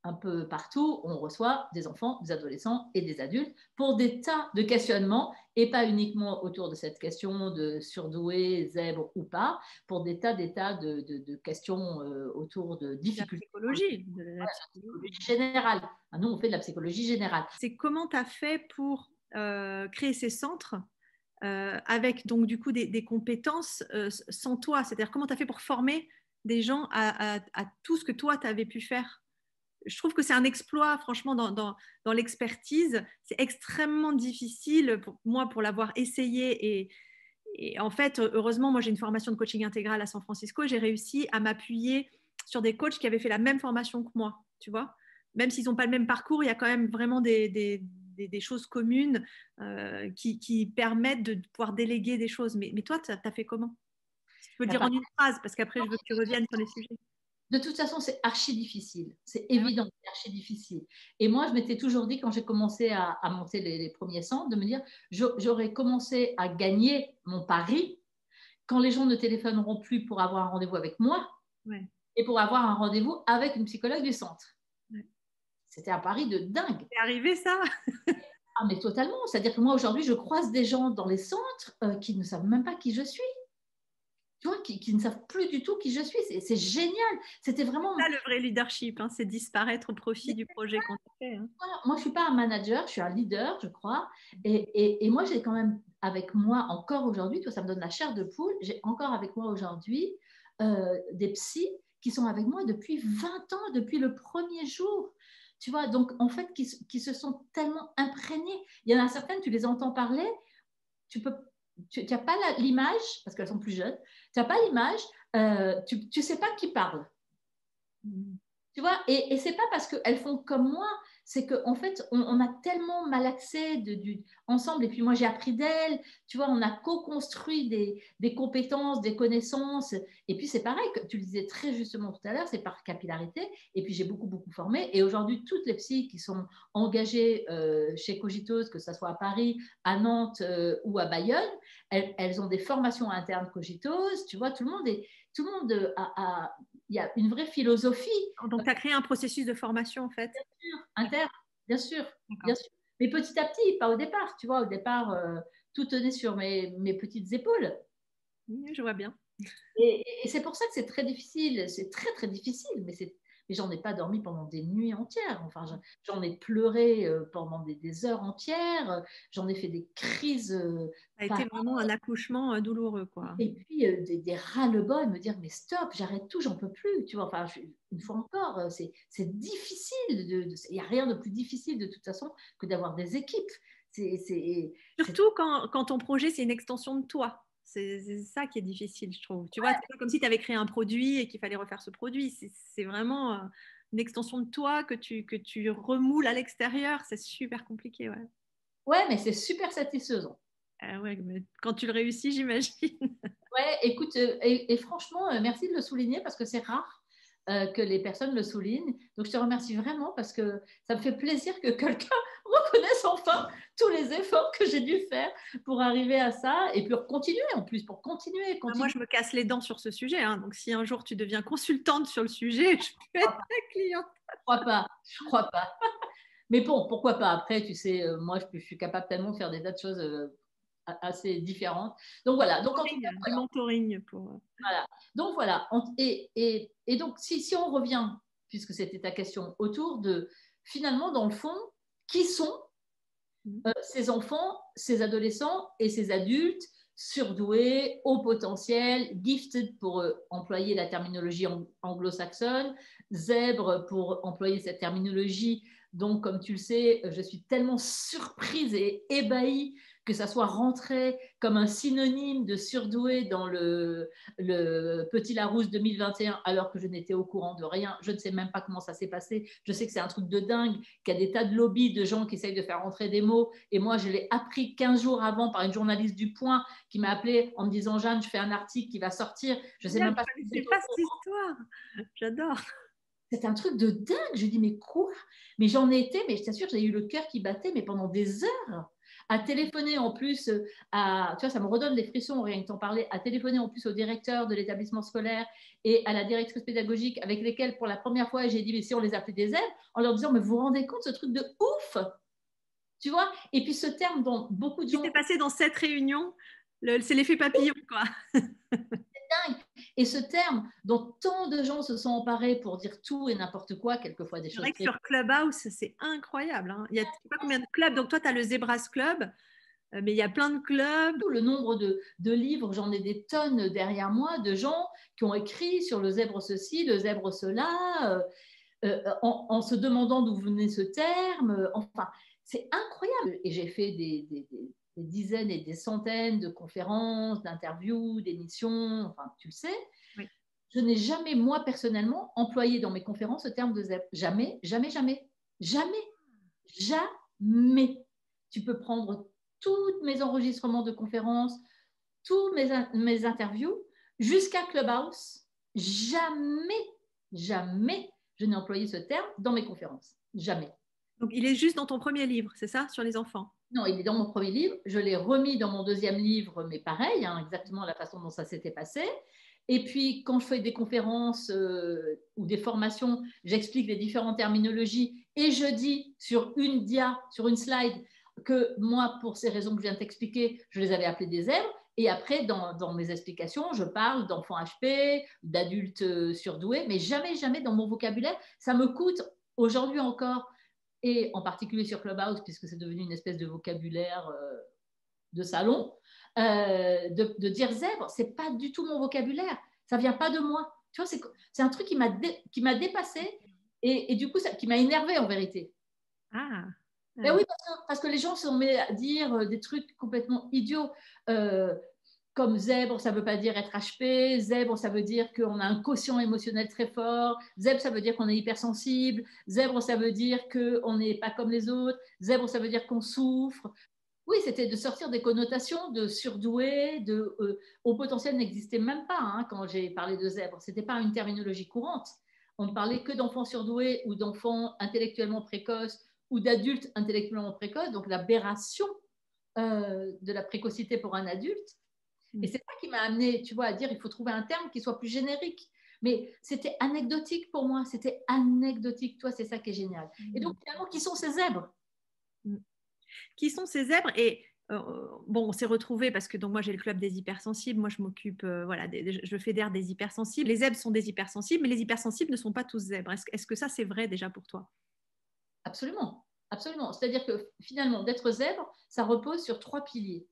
Speaker 2: un peu partout, on reçoit des enfants, des adolescents et des adultes pour des tas de questionnements et pas uniquement autour de cette question de surdoué, zèbre ou pas, pour des tas de questions autour de difficultés.
Speaker 1: La
Speaker 2: psychologie générale. Nous, on fait de la psychologie générale.
Speaker 1: C'est comment tu as fait pour créer ces centres avec donc du coup des compétences sans toi, c'est-à-dire comment tu as fait pour former des gens à tout ce que toi tu avais pu faire. Je trouve que c'est un exploit, franchement, dans l'expertise. C'est extrêmement difficile pour moi pour l'avoir essayé. Et en fait, heureusement, moi, j'ai une formation de coaching intégral à San Francisco. J'ai réussi à m'appuyer sur des coachs qui avaient fait la même formation que moi, tu vois. Même s'ils n'ont pas le même parcours, il y a quand même vraiment des choses communes qui permettent de pouvoir déléguer des choses. Mais toi, tu as fait comment? Tu peux le dire en une phrase, parce qu'après, je veux que tu reviennes sur les sujets.
Speaker 2: De toute façon, c'est archi difficile. C'est évident, c'est archi difficile. Et moi, je m'étais toujours dit, quand j'ai commencé à monter les premiers centres, de me dire, j'aurais commencé à gagner mon pari quand les gens ne téléphoneront plus pour avoir un rendez-vous avec moi et pour avoir un rendez-vous avec une psychologue du centre. C'était un pari de dingue.
Speaker 1: C'est arrivé ça?
Speaker 2: Ah, mais totalement. C'est-à-dire que moi, aujourd'hui, je croise des gens dans les centres qui ne savent même pas qui je suis. Tu vois, qui ne savent plus du tout qui je suis. C'est génial. C'était vraiment...
Speaker 1: C'est ça le vrai leadership, hein, c'est disparaître au profit du projet qu'on a fait. Hein.
Speaker 2: Moi, je ne suis pas un manager, je suis un leader, je crois. Et moi, j'ai quand même avec moi encore aujourd'hui, ça me donne la chair de poule, j'ai encore avec moi aujourd'hui des psys qui sont avec moi depuis 20 ans, depuis le premier jour. Tu vois, donc en fait, qui se sont tellement imprégnés. Il y en a certaines, tu les entends parler, tu n'as pas l'image, parce qu'elles sont plus jeunes, tu n'as pas l'image, tu ne sais pas qui parle. Tu vois, et ce n'est pas parce qu'elles font comme moi, c'est qu'en fait, on a tellement malaxé ensemble, et puis moi j'ai appris d'elles, tu vois, on a co-construit des compétences, des connaissances, et puis c'est pareil, que tu le disais très justement tout à l'heure, c'est par capillarité, et puis j'ai beaucoup formé, et aujourd'hui, toutes les psys qui sont engagées chez Cogitose, que ce soit à Paris, à Nantes ou à Bayonne, elles ont des formations internes Cogitose, tu vois, tout le monde tout le monde il y a une vraie philosophie.
Speaker 1: Donc, tu as créé un processus de formation, en fait.
Speaker 2: Interne, bien sûr,
Speaker 1: D'accord.
Speaker 2: Mais petit à petit, pas au départ, tu vois, au départ, tout tenait sur mes petites épaules.
Speaker 1: Oui, je vois bien.
Speaker 2: Et c'est pour ça que c'est très difficile, c'est très très difficile, mais j'en ai pas dormi pendant des nuits entières. Enfin, j'en ai pleuré pendant des heures entières. J'en ai fait des crises.
Speaker 1: Ça a été vraiment un accouchement douloureux, quoi.
Speaker 2: Et puis des ras-le-bol, me dire mais stop, j'arrête tout, j'en peux plus. Tu vois, enfin, une fois encore, c'est difficile. Il n'y a rien de plus difficile de toute façon que d'avoir des équipes.
Speaker 1: Surtout quand ton projet, c'est une extension de toi. C'est ça qui est difficile, je trouve. Tu vois, c'est pas comme si tu avais créé un produit et qu'il fallait refaire ce produit. C'est vraiment une extension de toi que tu remoules à l'extérieur. C'est super compliqué, ouais.
Speaker 2: Ouais, mais c'est super satisfaisant.
Speaker 1: Ouais, mais quand tu le réussis, j'imagine.
Speaker 2: Ouais, écoute, et franchement, merci de le souligner parce que c'est rare que les personnes le soulignent. Donc, je te remercie vraiment parce que ça me fait plaisir que quelqu'un reconnaisse enfin tous les efforts que j'ai dû faire pour arriver à ça et pour continuer en plus, pour continuer.
Speaker 1: Moi, je me casse les dents sur ce sujet, hein. Donc, si un jour tu deviens consultante sur le sujet, je peux être ta cliente.
Speaker 2: Je crois pas. Mais bon, pourquoi pas. Après, tu sais, moi, je suis capable tellement de faire des tas de choses assez différentes. Donc voilà. Donc en tout cas,
Speaker 1: du mentoring pour.
Speaker 2: voilà. Donc voilà. Et donc si on revient, puisque c'était ta question, autour de finalement dans le fond, qui sont ces enfants, ces adolescents et ces adultes surdoués, au potentiel, gifted pour employer la terminologie anglo-saxonne, zèbre pour employer cette terminologie. Donc, comme tu le sais, je suis tellement surprise et ébahie que ça soit rentré comme un synonyme de surdoué dans le Petit Larousse 2021, alors que je n'étais au courant de rien. Je ne sais même pas comment ça s'est passé. Je sais que c'est un truc de dingue, qu'il y a des tas de lobbies de gens qui essayent de faire rentrer des mots. Et moi, je l'ai appris 15 jours avant par une journaliste du Point qui m'a appelé en me disant « Jeanne, je fais un article qui va sortir. » Je ne sais même pas
Speaker 1: Je ne connaissais pas cette histoire. J'adore.
Speaker 2: C'est un truc de dingue. Je dis, mais quoi? Mais j'en étais, mais je t'assure, j'ai eu le cœur qui battait, mais pendant des heures. À téléphoner en plus, tu vois, ça me redonne des frissons, rien que t'en parler, à téléphoner en plus au directeur de l'établissement scolaire et à la directrice pédagogique avec lesquelles, pour la première fois, j'ai dit, mais si on les appelait des élèves, en leur disant, mais vous vous rendez compte, ce truc de ouf? Tu vois? Et puis ce terme dont beaucoup de
Speaker 1: Ce qui
Speaker 2: gens...
Speaker 1: s'est passé dans cette réunion, c'est l'effet papillon, quoi.
Speaker 2: Dingue. Et ce terme dont tant de gens se sont emparés pour dire tout et n'importe quoi, quelquefois des
Speaker 1: C'est
Speaker 2: choses
Speaker 1: vrai que
Speaker 2: très...
Speaker 1: sur Clubhouse, c'est incroyable, hein. Il y a je sais pas combien de clubs. Donc toi, tu as le Zebras Club, mais il y a plein de clubs.
Speaker 2: Le nombre de livres, j'en ai des tonnes derrière moi, de gens qui ont écrit sur le zèbre ceci, le zèbre cela, en se demandant d'où venait ce terme. Enfin, c'est incroyable. Et j'ai fait des dizaines et des centaines de conférences, d'interviews, d'émissions, enfin, tu le sais.
Speaker 1: Oui.
Speaker 2: Je n'ai jamais, moi, personnellement, employé dans mes conférences ce terme de zèbre. Jamais, jamais, jamais. Jamais. Jamais. Tu peux prendre tous mes enregistrements de conférences, tous mes interviews, jusqu'à Clubhouse. Jamais, jamais je n'ai employé ce terme dans mes conférences. Jamais.
Speaker 1: Donc il est juste dans ton premier livre, c'est ça, sur les enfants?
Speaker 2: Non, il est dans mon premier livre. Je l'ai remis dans mon deuxième livre, mais pareil, hein, exactement la façon dont ça s'était passé. Et puis, quand je fais des conférences ou des formations, j'explique les différentes terminologies et je dis sur une dia, sur une slide, que moi, pour ces raisons que je viens de t'expliquer, je les avais appelés des zèbres. Et après, dans mes explications, je parle d'enfants HP, d'adultes surdoués, mais jamais, jamais dans mon vocabulaire. Ça me coûte aujourd'hui encore, et en particulier sur Clubhouse, puisque c'est devenu une espèce de vocabulaire de salon, de dire zèbre, c'est pas du tout mon vocabulaire. Ça vient pas de moi. Tu vois, c'est un truc qui m'a dépassé et du coup, qui m'a énervé en vérité.
Speaker 1: Ah.
Speaker 2: Ben oui, parce que les gens se sont mis à dire des trucs complètement idiots. Comme zèbre, ça ne veut pas dire être HP. Zèbre, ça veut dire qu'on a un quotient émotionnel très fort. Zèbre, ça veut dire qu'on est hypersensible. Zèbre, ça veut dire qu'on n'est pas comme les autres. Zèbre, ça veut dire qu'on souffre. Oui, c'était de sortir des connotations de surdoué, au potentiel n'existait même pas hein, quand j'ai parlé de zèbre. Ce n'était pas une terminologie courante. On ne parlait que d'enfants surdoués ou d'enfants intellectuellement précoces ou d'adultes intellectuellement précoces, donc l'aberration de la précocité pour un adulte. Et c'est ça qui m'a amené, tu vois, à dire il faut trouver un terme qui soit plus générique. Mais c'était anecdotique pour moi, c'était anecdotique. Toi, c'est ça qui est génial. Et donc, finalement, qui sont ces zèbres?
Speaker 1: Qui sont ces zèbres? Et bon, on s'est retrouvés parce que donc moi j'ai le club des hypersensibles, moi je m'occupe, voilà, je fédère des hypersensibles. Les zèbres sont des hypersensibles, mais les hypersensibles ne sont pas tous zèbres. Est-ce que ça c'est vrai déjà pour toi?
Speaker 2: Absolument, absolument. C'est-à-dire que finalement, d'être zèbre, ça repose sur 3 piliers.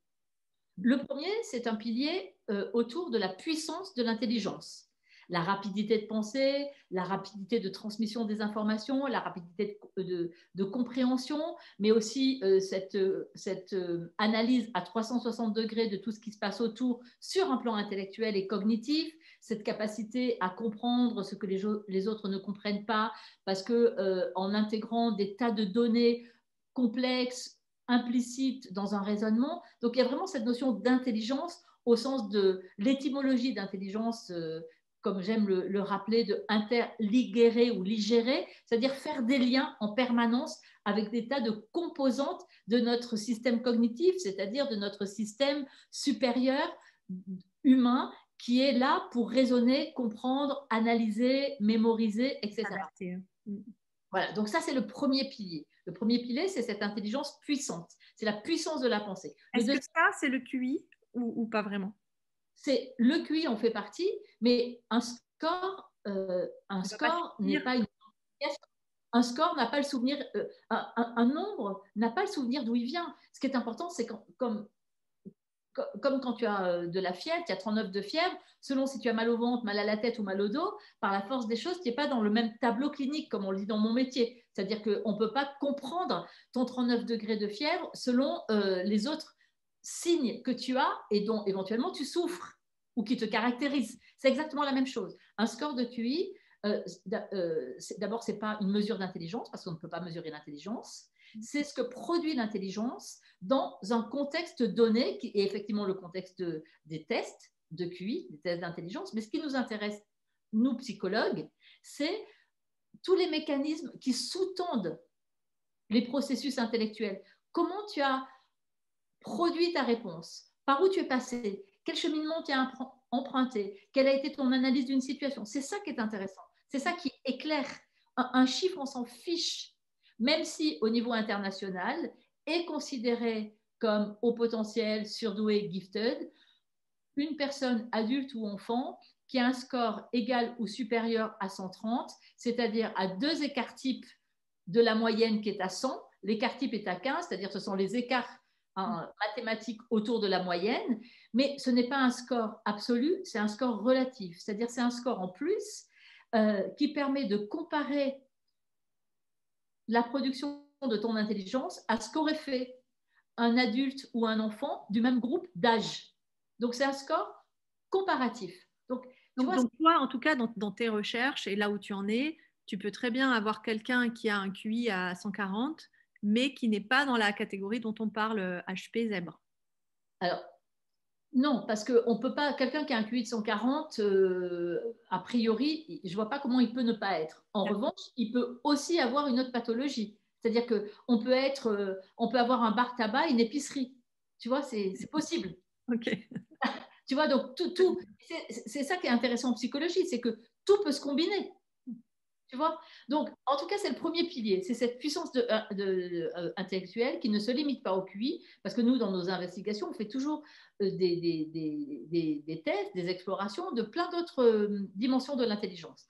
Speaker 2: Le premier, c'est un pilier autour de la puissance de l'intelligence. La rapidité de pensée, la rapidité de transmission des informations, la rapidité de compréhension, mais aussi cette analyse à 360 degrés de tout ce qui se passe autour sur un plan intellectuel et cognitif, cette capacité à comprendre ce que les autres ne comprennent pas, parce que en intégrant des tas de données complexes, implicite dans un raisonnement. Donc il y a vraiment cette notion d'intelligence au sens de l'étymologie d'intelligence, comme j'aime le rappeler, de interligérer ou ligérer, c'est-à-dire faire des liens en permanence avec des tas de composantes de notre système cognitif, c'est-à-dire de notre système supérieur humain qui est là pour raisonner, comprendre, analyser, mémoriser, etc. Voilà, donc ça c'est le premier pilier. Le premier pilier, c'est cette intelligence puissante. C'est la puissance de la pensée.
Speaker 1: Est-ce que ça, c'est le QI ou pas vraiment?
Speaker 2: C'est le QI en fait partie, mais un score n'est pas une un score n'a pas le souvenir, un nombre n'a pas le souvenir d'où il vient. Ce qui est important, c'est comme quand tu as de la fièvre, tu as 39 de fièvre, selon si tu as mal au ventre, mal à la tête ou mal au dos, par la force des choses, tu n'es pas dans le même tableau clinique, comme on le dit dans mon métier. C'est-à-dire qu'on ne peut pas comprendre ton 39 degrés de fièvre selon les autres signes que tu as et dont éventuellement tu souffres ou qui te caractérisent. C'est exactement la même chose. Un score de QI, d'abord, ce n'est pas une mesure d'intelligence, parce qu'on ne peut pas mesurer l'intelligence. C'est ce que produit l'intelligence dans un contexte donné, qui est effectivement le contexte des tests de QI, des tests d'intelligence. Mais ce qui nous intéresse, nous psychologues, c'est tous les mécanismes qui sous-tendent les processus intellectuels. Comment tu as produit ta réponse? Par où tu es passé? Quel cheminement tu as emprunté? Quelle a été ton analyse d'une situation? C'est ça qui est intéressant. C'est ça qui éclaire. Un chiffre, on s'en fiche, même si au niveau international est considéré comme au potentiel, surdoué, gifted, une personne adulte ou enfant qui a un score égal ou supérieur à 130, c'est-à-dire à 2 écarts-types de la moyenne qui est à 100, l'écart-type est à 15, c'est-à-dire ce sont les écarts mathématiques autour de la moyenne, mais ce n'est pas un score absolu, c'est un score relatif, c'est-à-dire c'est un score en plus qui permet de comparer la production de ton intelligence à ce qu'aurait fait un adulte ou un enfant du même groupe d'âge. Donc, c'est un score comparatif. Donc,
Speaker 1: toi, en tout cas, dans tes recherches et là où tu en es, tu peux très bien avoir quelqu'un qui a un QI à 140, mais qui n'est pas dans la catégorie dont on parle HP zèbre.
Speaker 2: Alors, non, parce que on peut pas. Quelqu'un qui a un QI de 140, a priori, je vois pas comment il peut ne pas être. En revanche, il peut aussi avoir une autre pathologie. C'est-à-dire que on peut avoir un bar tabac, une épicerie. Tu vois, c'est possible.
Speaker 1: Ok.
Speaker 2: Tu vois, donc c'est ça qui est intéressant en psychologie, c'est que tout peut se combiner. Tu vois, donc en tout cas, c'est le premier pilier, c'est cette puissance intellectuelle qui ne se limite pas au QI, parce que nous, dans nos investigations, on fait toujours des tests, des explorations de plein d'autres dimensions de l'intelligence.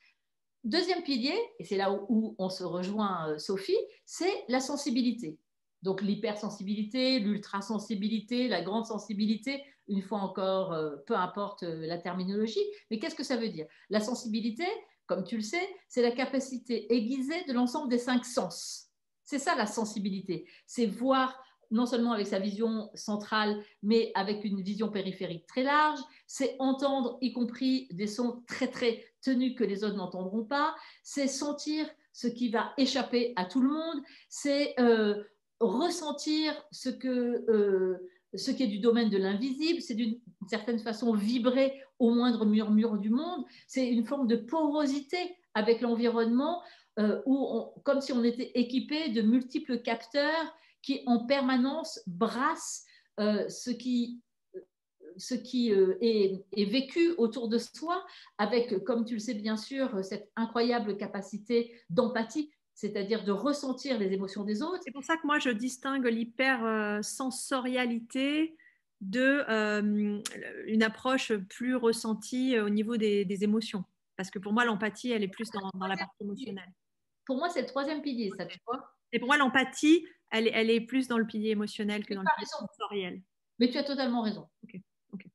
Speaker 2: Deuxième pilier, et c'est là où on se rejoint, Sophie, c'est la sensibilité. Donc l'hypersensibilité, l'ultrasensibilité, la grande sensibilité, une fois encore, peu importe la terminologie, mais qu'est-ce que ça veut dire? La sensibilité, comme tu le sais, c'est la capacité aiguisée de l'ensemble des 5 sens. C'est ça la sensibilité, c'est voir non seulement avec sa vision centrale, mais avec une vision périphérique très large, c'est entendre y compris des sons très très tenus que les autres n'entendront pas, c'est sentir ce qui va échapper à tout le monde, c'est ressentir ce qui est du domaine de l'invisible, c'est d'une certaine façon vibrer au moindre murmure du monde, c'est une forme de porosité avec l'environnement comme si on était équipé de multiples capteurs qui en permanence brassent ce qui ce qui est vécu autour de soi, avec, comme tu le sais bien sûr, cette incroyable capacité d'empathie, c'est-à-dire de ressentir les émotions des autres.
Speaker 1: C'est pour ça que moi, je distingue l'hypersensorialité de une approche plus ressentie au niveau des émotions. Parce que pour moi, l'empathie, elle est plus dans la partie émotionnelle.
Speaker 2: Pour moi, c'est le troisième pilier, ça, tu vois.
Speaker 1: Et pour moi, l'empathie, elle est plus dans le pilier émotionnel que
Speaker 2: Mais
Speaker 1: dans
Speaker 2: tu
Speaker 1: le
Speaker 2: as
Speaker 1: pilier
Speaker 2: raison.
Speaker 1: sensoriel.
Speaker 2: Mais tu as totalement raison.
Speaker 1: Ok, ok.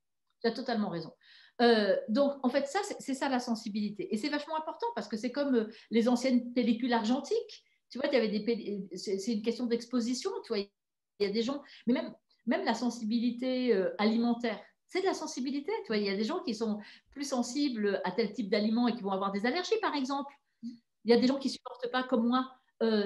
Speaker 2: Tu as totalement raison. Donc, en fait, ça, c'est ça la sensibilité. Et c'est vachement important parce que c'est comme les anciennes pellicules argentiques. Tu vois, c'est une question d'exposition. Tu vois, il y a des gens, mais même la sensibilité alimentaire, c'est de la sensibilité. Tu vois, il y a des gens qui sont plus sensibles à tel type d'aliment et qui vont avoir des allergies, par exemple. Il y a des gens qui ne supportent pas, comme moi,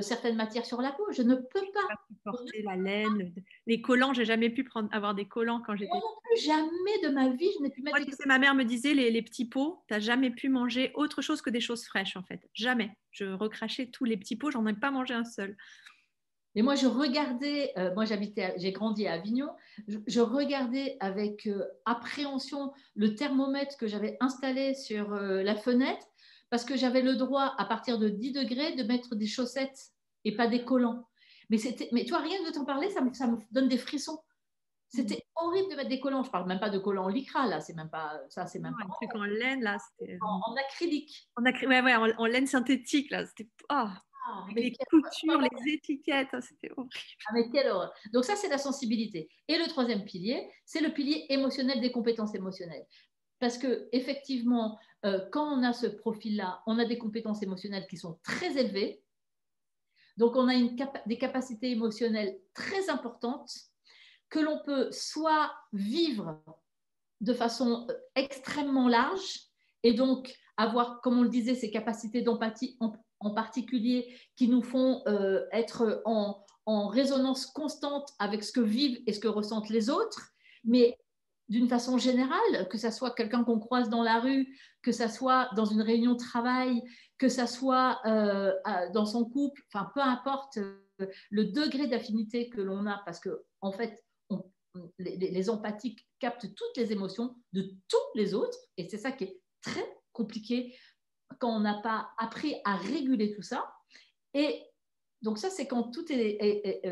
Speaker 2: certaines matières sur la peau. Je ne peux pas.
Speaker 1: Porter la laine, les collants, j'ai jamais pu avoir des collants quand
Speaker 2: Moi
Speaker 1: j'étais.
Speaker 2: non plus, jamais de ma vie, je n'ai pu mettre
Speaker 1: Moi,
Speaker 2: des
Speaker 1: tu sais, ma mère me disait les petits pots, t'as jamais pu manger autre chose que des choses fraîches en fait. Jamais. Je recrachais tous les petits pots, j'en ai pas mangé un seul.
Speaker 2: Et moi, je regardais, moi j'ai grandi à Avignon, je regardais avec appréhension le thermomètre que j'avais installé sur la fenêtre parce que j'avais le droit, à partir de 10 degrés, de mettre des chaussettes et pas des collants. Mais tu vois, rien de t'en parler, ça me donne des frissons. C'était horrible de mettre des collants. Je parle même pas de collants en lycra, là, c'est même pas ça, c'est même
Speaker 1: Non,
Speaker 2: pas
Speaker 1: un truc en laine là, c'était
Speaker 2: en acrylique.
Speaker 1: ouais, en laine synthétique là, c'était
Speaker 2: Ah,
Speaker 1: avec
Speaker 2: mais
Speaker 1: les coutures, les étiquettes, c'était horrible.
Speaker 2: Ah, mais quelle horreur. Donc ça, c'est la sensibilité. Et le troisième pilier, c'est le pilier émotionnel des compétences émotionnelles. Parce que effectivement, quand on a ce profil-là, on a des compétences émotionnelles qui sont très élevées. Donc on a des capacités émotionnelles très importantes que l'on peut soit vivre de façon extrêmement large et donc avoir, comme on le disait, ces capacités d'empathie en particulier qui nous font être en résonance constante avec ce que vivent et ce que ressentent les autres, mais d'une façon générale, que ce soit quelqu'un qu'on croise dans la rue, que ce soit dans une réunion de travail, que ce soit dans son couple, enfin peu importe le degré d'affinité que l'on a, parce que en fait, les empathiques captent toutes les émotions de tous les autres, et c'est ça qui est très compliqué quand on n'a pas appris à réguler tout ça. Et donc ça, c'est quand tout est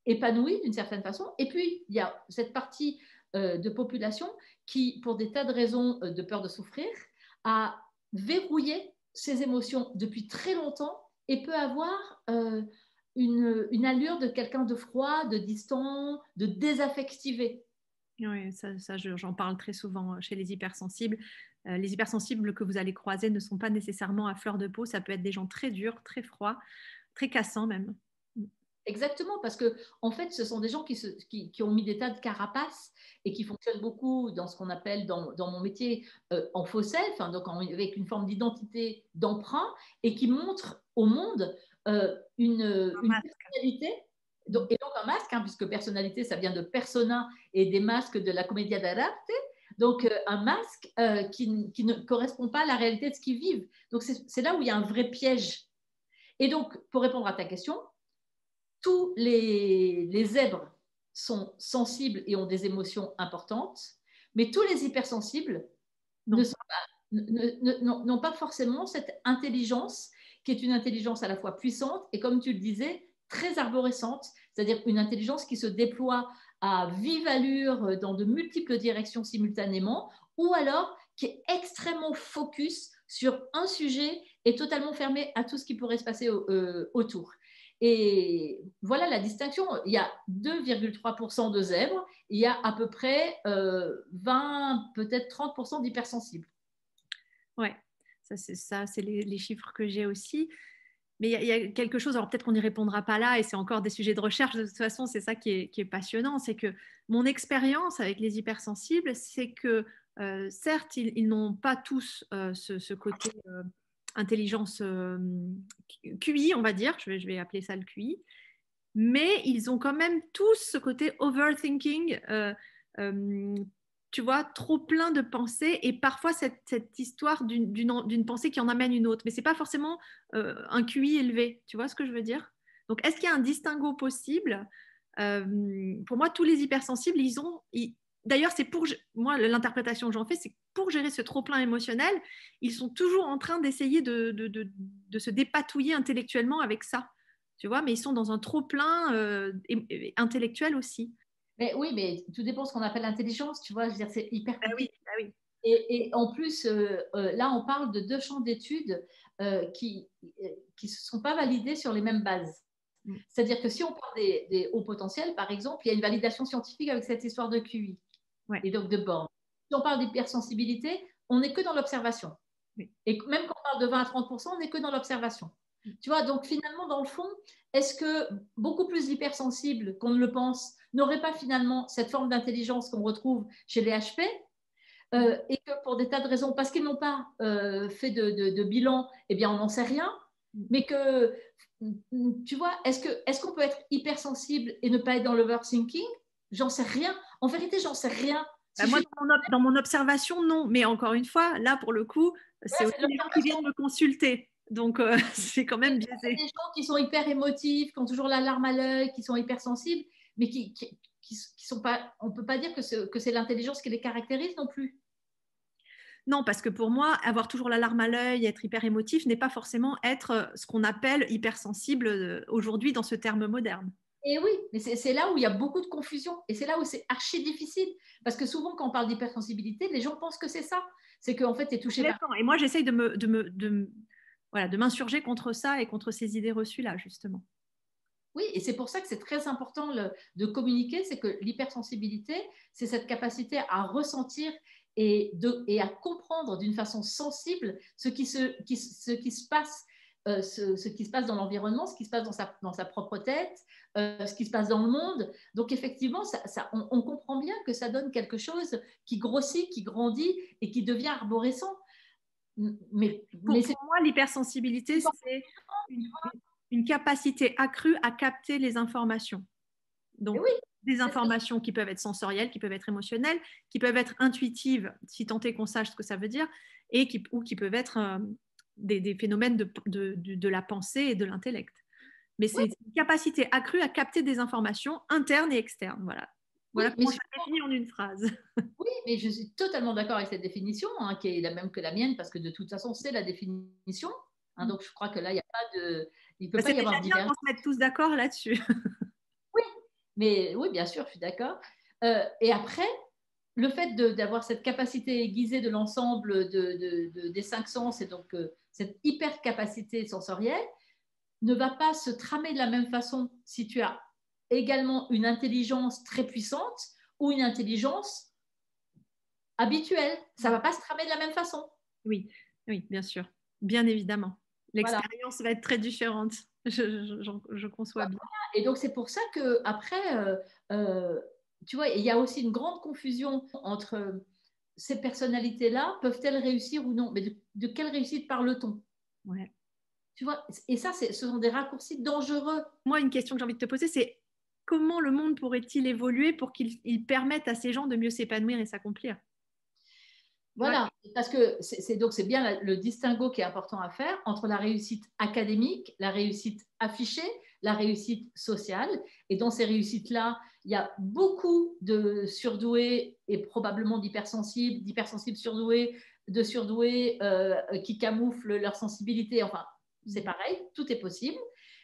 Speaker 2: épanoui d'une certaine façon. Et puis, il y a cette partie de population qui, pour des tas de raisons de peur de souffrir, a verrouillé ses émotions depuis très longtemps et peut avoir une allure de quelqu'un de froid, de distant, de désaffectivé.
Speaker 1: Oui, ça j'en parle très souvent chez les hypersensibles. Les hypersensibles que vous allez croiser ne sont pas nécessairement à fleur de peau. Ça peut être des gens très durs, très froids, très cassants même.
Speaker 2: Exactement, parce que en fait, ce sont des gens qui ont mis des tas de carapaces et qui fonctionnent beaucoup dans ce qu'on appelle dans mon métier en faux self, hein, donc avec une forme d'identité d'emprunt et qui montrent au monde une personnalité. Et donc un masque, hein, puisque personnalité, ça vient de persona et des masques de la commedia dell'arte. Donc un masque qui ne correspond pas à la réalité de ce qu'ils vivent. Donc c'est là où il y a un vrai piège. Et donc, pour répondre à ta question, tous les zèbres sont sensibles et ont des émotions importantes, mais tous les hypersensibles n'ont pas forcément cette intelligence qui est une intelligence à la fois puissante et, comme tu le disais, très arborescente, c'est-à-dire une intelligence qui se déploie à vive allure dans de multiples directions simultanément, ou alors qui est extrêmement focus sur un sujet et totalement fermé à tout ce qui pourrait se passer autour. Et voilà la distinction. Il y a 2,3% de zèbres, il y a à peu près 20, peut-être 30% d'hypersensibles.
Speaker 1: Ouais, c'est les chiffres que j'ai aussi. Mais il y a quelque chose, alors peut-être qu'on n'y répondra pas là, et c'est encore des sujets de recherche. De toute façon, c'est ça qui est passionnant, c'est que mon expérience avec les hypersensibles, c'est que certes, ils n'ont pas tous ce côté intelligence QI, on va dire, je vais appeler ça le QI, mais ils ont quand même tous ce côté overthinking, tu vois, trop plein de pensées et parfois cette histoire d'une pensée qui en amène une autre. Mais ce n'est pas forcément un QI élevé, tu vois ce que je veux dire? Donc, est-ce qu'il y a un distinguo possible? Pour moi, tous les hypersensibles, d'ailleurs, c'est pour moi l'interprétation que j'en fais, c'est pour gérer ce trop-plein émotionnel, ils sont toujours en train d'essayer de se dépatouiller intellectuellement avec ça, tu vois, mais ils sont dans un trop-plein intellectuel aussi.
Speaker 2: Mais oui, mais tout dépend de ce qu'on appelle l'intelligence, tu vois. Je veux dire, c'est hyper
Speaker 1: Bah oui,
Speaker 2: compliqué.
Speaker 1: bah oui.
Speaker 2: Et en plus, là, on parle de deux champs d'études qui ne sont pas validés sur les mêmes bases.
Speaker 1: Mm.
Speaker 2: C'est-à-dire que si on parle des hauts potentiels, par exemple, il y a une validation scientifique avec cette histoire de QI
Speaker 1: Ouais.
Speaker 2: et donc de bornes. Si on parle d'hypersensibilité, on n'est que dans l'observation.
Speaker 1: Oui.
Speaker 2: Et même quand on parle de 20 à 30%, on n'est que dans l'observation. Tu vois, donc finalement, dans le fond, est-ce que beaucoup plus d'hypersensibles qu'on ne le pense n'auraient pas finalement cette forme d'intelligence qu'on retrouve chez les HP et que pour des tas de raisons, parce qu'ils n'ont pas fait de bilan, eh bien, on n'en sait rien. Mais que, tu vois, est-ce qu'on peut être hypersensible et ne pas être dans l'overthinking? J'en sais rien. En vérité, j'en sais rien.
Speaker 1: Bah
Speaker 2: Si je
Speaker 1: moi,
Speaker 2: suis...
Speaker 1: dans mon observation, non. Mais encore une fois, là, pour le coup, c'est
Speaker 2: Voilà,
Speaker 1: aussi
Speaker 2: c'est de
Speaker 1: les gens qui
Speaker 2: l'observation.
Speaker 1: viennent me consulter. Donc, c'est quand même biaisé.
Speaker 2: Des gens qui sont hyper émotifs, qui ont toujours la larme à l'œil, qui sont hypersensibles, mais qui sont pas... On ne peut pas dire que c'est l'intelligence qui les caractérise non plus.
Speaker 1: Non, parce que pour moi, avoir toujours la larme à l'œil, être hyper émotif, n'est pas forcément être ce qu'on appelle hypersensible aujourd'hui dans ce terme moderne.
Speaker 2: Et oui, mais c'est là où il y a beaucoup de confusion et c'est là où c'est archi difficile. Parce que souvent, quand on parle d'hypersensibilité, les gens pensent que c'est ça. C'est qu'en fait, tu es touché par...
Speaker 1: Et moi, j'essaye voilà, de m'insurger contre ça et contre ces idées reçues-là, justement.
Speaker 2: Oui, et c'est pour ça que c'est très important de communiquer, c'est que l'hypersensibilité, c'est cette capacité à ressentir et à comprendre d'une façon sensible ce qui se passe, ce qui se passe dans l'environnement, ce qui se passe dans sa propre tête, ce qui se passe dans le monde. Donc effectivement, on comprend bien que ça donne quelque chose qui grossit, qui grandit et qui devient arborescent. Mais c'est
Speaker 1: Pour moi, l'hypersensibilité, c'est une, une capacité accrue à capter les informations. Donc,
Speaker 2: oui,
Speaker 1: des informations qui peuvent être sensorielles, qui peuvent être émotionnelles, qui peuvent être intuitives, si tant est qu'on sache ce que ça veut dire, ou qui peuvent être des phénomènes de la pensée et de l'intellect. Mais
Speaker 2: oui,
Speaker 1: c'est une capacité accrue à capter des informations internes et externes. Voilà.
Speaker 2: oui,
Speaker 1: Voilà
Speaker 2: mais
Speaker 1: comment ça définit en une phrase.
Speaker 2: oui, mais je suis totalement d'accord avec cette définition, hein, qui est la même que la mienne, parce que de toute façon, c'est la définition. Hein, donc, je crois que là, il n'y a pas de... Il ne peut
Speaker 1: Bah,
Speaker 2: pas
Speaker 1: c'est
Speaker 2: y
Speaker 1: déjà
Speaker 2: avoir
Speaker 1: bien
Speaker 2: divergence.
Speaker 1: qu'on se mette tous d'accord là-dessus.
Speaker 2: Oui, mais oui, bien sûr, je suis d'accord. Et après, le fait d'avoir cette capacité aiguisée de l'ensemble des cinq sens, et donc cette hyper capacité sensorielle, ne va pas se tramer de la même façon si tu as également une intelligence très puissante ou une intelligence habituelle. Ça ne va pas se tramer de la même façon.
Speaker 1: Oui, oui, bien sûr. Bien évidemment.
Speaker 2: Voilà.
Speaker 1: L'expérience va être très différente. Je conçois bien.
Speaker 2: Et donc, c'est pour ça que après, tu vois, il y a aussi une grande confusion entre ces personnalités-là, peuvent-elles réussir ou non? Mais de quelle réussite parle-t-on?
Speaker 1: Ouais.
Speaker 2: Tu vois, et ça, ce sont des raccourcis dangereux.
Speaker 1: Moi, une question que j'ai envie de te poser, c'est comment le monde pourrait-il évoluer pour qu'il permette à ces gens de mieux s'épanouir et s'accomplir? Tu vois.
Speaker 2: Voilà, parce que c'est bien le distinguo qui est important à faire entre la réussite académique, la réussite affichée, la réussite sociale. Et dans ces réussites-là, il y a beaucoup de surdoués et probablement d'hypersensibles surdoués, de surdoués qui camouflent leur sensibilité. Enfin, c'est pareil, tout est possible.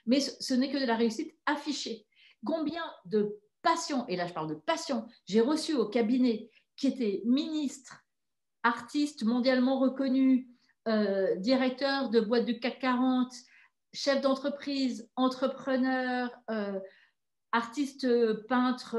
Speaker 2: Mais ce n'est que de la réussite affichée. Combien de patients, et là je parle de patients, j'ai reçu au cabinet qui étaient ministres, artiste mondialement reconnu, directeur de boîte du CAC 40, chef d'entreprise, entrepreneur, artiste peintre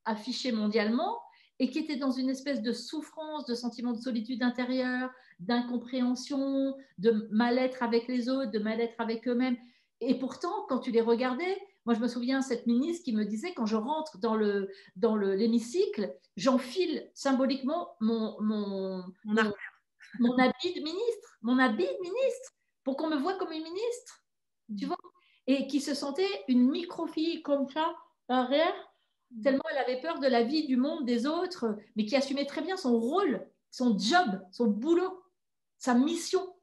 Speaker 2: affiché mondialement et qui était dans une espèce de souffrance, de sentiment de solitude intérieure, d'incompréhension, de mal-être avec les autres, de mal-être avec eux-mêmes. Et pourtant, quand tu les regardais, moi je me souviens cette ministre qui me disait quand je rentre dans l'hémicycle, j'enfile symboliquement mon habit de ministre, pour qu'on me voie comme une ministre, tu vois, et qui se sentait une micro-fille comme ça, derrière, tellement elle avait peur de la vie, du monde, des autres, mais qui assumait très bien son rôle, son job, son boulot, sa mission.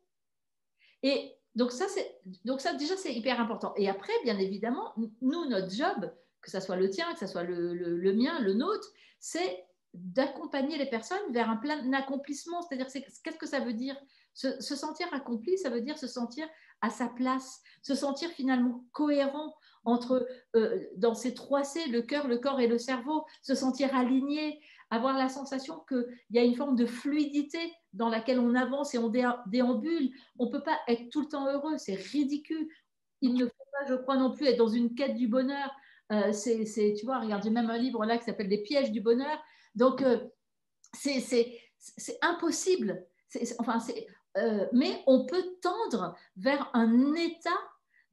Speaker 2: Et donc ça déjà, c'est hyper important. Et après, bien évidemment, nous, notre job, que ça soit le tien, que ça soit le mien, le nôtre, c'est d'accompagner les personnes vers un plein accomplissement. C'est-à-dire, qu'est-ce que ça veut dire? Se sentir accompli, ça veut dire se sentir à sa place, se sentir finalement cohérent entre, dans ces 3 C, le cœur, le corps et le cerveau, se sentir aligné, avoir la sensation qu'il y a une forme de fluidité dans laquelle on avance et on déambule. On ne peut pas être tout le temps heureux, c'est ridicule. Il ne faut pas, je crois non plus, être dans une quête du bonheur. Tu vois, regarde, j'ai même un livre là qui s'appelle Les pièges du bonheur. Donc, c'est impossible. Mais on peut tendre vers un état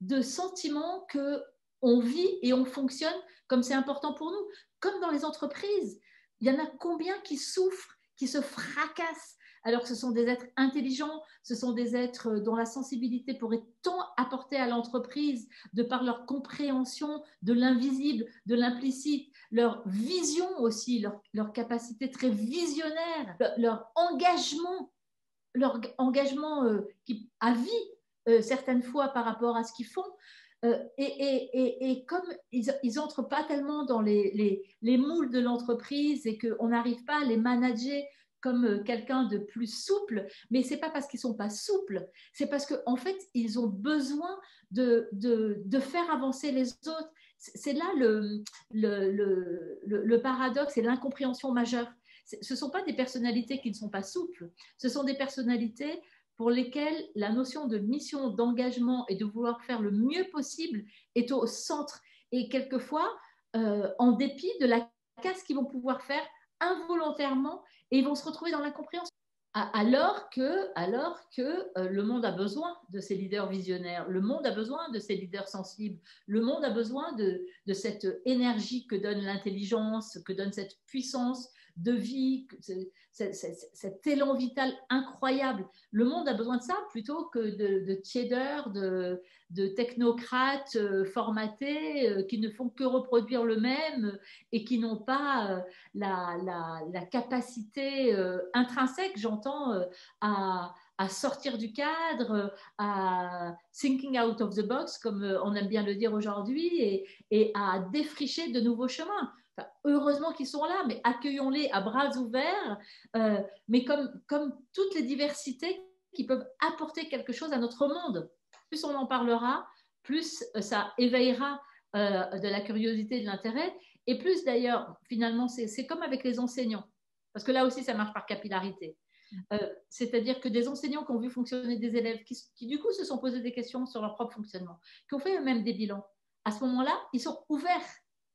Speaker 2: de sentiment qu'on vit et on fonctionne comme c'est important pour nous. Comme dans les entreprises, il y en a combien qui souffrent, qui se fracassent, alors que ce sont des êtres intelligents, ce sont des êtres dont la sensibilité pourrait tant apporter à l'entreprise de par leur compréhension de l'invisible, de l'implicite, leur vision aussi, leur capacité très visionnaire, leur engagement à vie, certaines fois par rapport à ce qu'ils font. Et comme ils n'entrent pas tellement dans les moules de l'entreprise et qu'on n'arrive pas à les manager comme quelqu'un de plus souple, mais ce n'est pas parce qu'ils ne sont pas souples, c'est parce qu'en fait, ils ont besoin de faire avancer les autres. C'est là le paradoxe et l'incompréhension majeure. Ce ne sont pas des personnalités qui ne sont pas souples, ce sont des personnalités pour lesquelles la notion de mission, d'engagement et de vouloir faire le mieux possible est au centre. Et quelquefois, en dépit de la casse qu'ils vont pouvoir faire involontairement, et ils vont se retrouver dans l'incompréhension. Alors que le monde a besoin de ces leaders visionnaires, le monde a besoin de ces leaders sensibles, le monde a besoin de cette énergie que donne l'intelligence, que donne cette puissance de vie, cet élan vital incroyable. Le monde a besoin de ça plutôt que de tiédeurs, de technocrates formatés qui ne font que reproduire le même et qui n'ont pas la capacité intrinsèque, j'entends, à sortir du cadre, à thinking out of the box, comme on aime bien le dire aujourd'hui, et à défricher de nouveaux chemins. Enfin, heureusement qu'ils sont là, mais accueillons-les à bras ouverts, mais comme toutes les diversités qui peuvent apporter quelque chose à notre monde. Plus on en parlera, plus ça éveillera de la curiosité et de l'intérêt, et plus d'ailleurs, finalement, c'est comme avec les enseignants, parce que là aussi, ça marche par capillarité. C'est-à-dire que des enseignants qui ont vu fonctionner des élèves, qui du coup se sont posés des questions sur leur propre fonctionnement, qui ont fait eux-mêmes des bilans, à ce moment-là, ils sont ouverts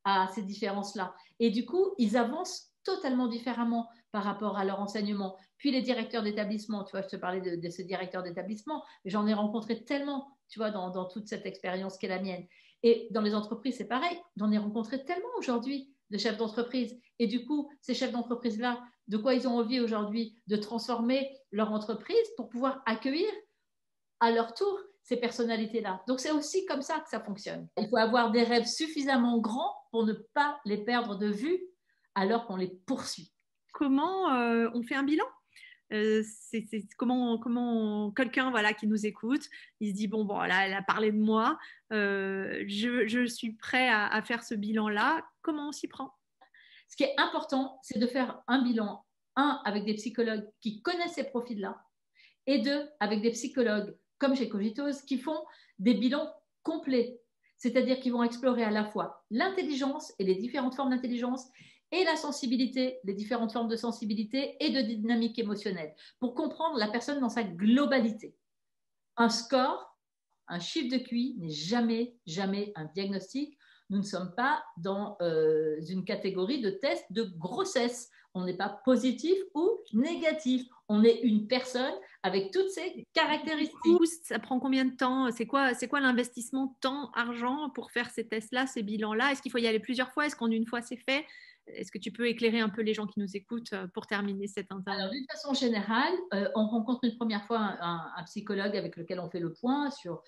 Speaker 2: à ces différences-là. Et du coup, ils avancent totalement différemment par rapport à leur enseignement. Puis les directeurs d'établissement, tu vois, je te parlais de ce directeur d'établissement, mais j'en ai rencontré tellement, tu vois, dans toute cette expérience qui est la mienne. Et dans les entreprises, c'est pareil. J'en ai rencontré tellement aujourd'hui de chefs d'entreprise. Et du coup, ces chefs d'entreprise-là, de quoi ils ont envie aujourd'hui? De transformer leur entreprise pour pouvoir accueillir à leur tour ces personnalités-là. Donc, c'est aussi comme ça que ça fonctionne. Il faut avoir des rêves suffisamment grands pour ne pas les perdre de vue alors qu'on les poursuit.
Speaker 1: Comment on fait un bilan? Comment quelqu'un voilà, qui nous écoute, il se dit, bon, là, elle a parlé de moi, je suis prêt à faire ce bilan-là. Comment on s'y prend?
Speaker 2: Ce qui est important, c'est de faire un bilan, avec des psychologues qui connaissent ces profils-là, et avec des psychologues comme chez Cogitos qui font des bilans complets, c'est-à-dire qu'ils vont explorer à la fois l'intelligence et les différentes formes d'intelligence et la sensibilité, les différentes formes de sensibilité et de dynamique émotionnelle, pour comprendre la personne dans sa globalité. Un score, un chiffre de QI n'est jamais un diagnostic. Nous ne sommes pas dans une catégorie de test de grossesse. On n'est pas positif ou négatif. On est une personne avec toutes ces caractéristiques. Du
Speaker 1: coup, ça prend combien de temps? C'est quoi l'investissement temps, argent pour faire ces tests-là, ces bilans-là? Est-ce qu'il faut y aller plusieurs fois? Est-ce qu'en une fois, c'est fait? Est-ce que tu peux éclairer un peu les gens qui nous écoutent pour terminer cette interview?
Speaker 2: Alors, d'une façon générale, on rencontre une première fois un psychologue avec lequel on fait le point sur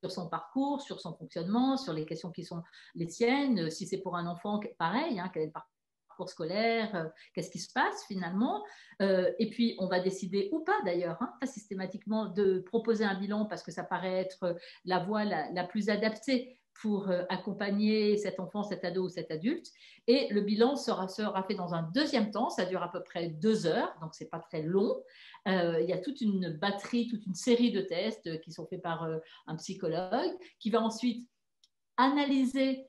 Speaker 2: son parcours, sur son fonctionnement, sur les questions qui sont les siennes. Si c'est pour un enfant, pareil, hein, quel est le parcours scolaire, qu'est-ce qui se passe finalement. Et puis, on va décider, ou pas d'ailleurs, hein, pas systématiquement, de proposer un bilan parce que ça paraît être la voie la plus adaptée pour accompagner cet enfant, cet ado ou cet adulte. Et le bilan sera fait dans un deuxième temps, ça dure à peu près 2 heures, donc c'est pas très long. Il y a toute une batterie, toute une série de tests qui sont faits par un psychologue qui va ensuite analyser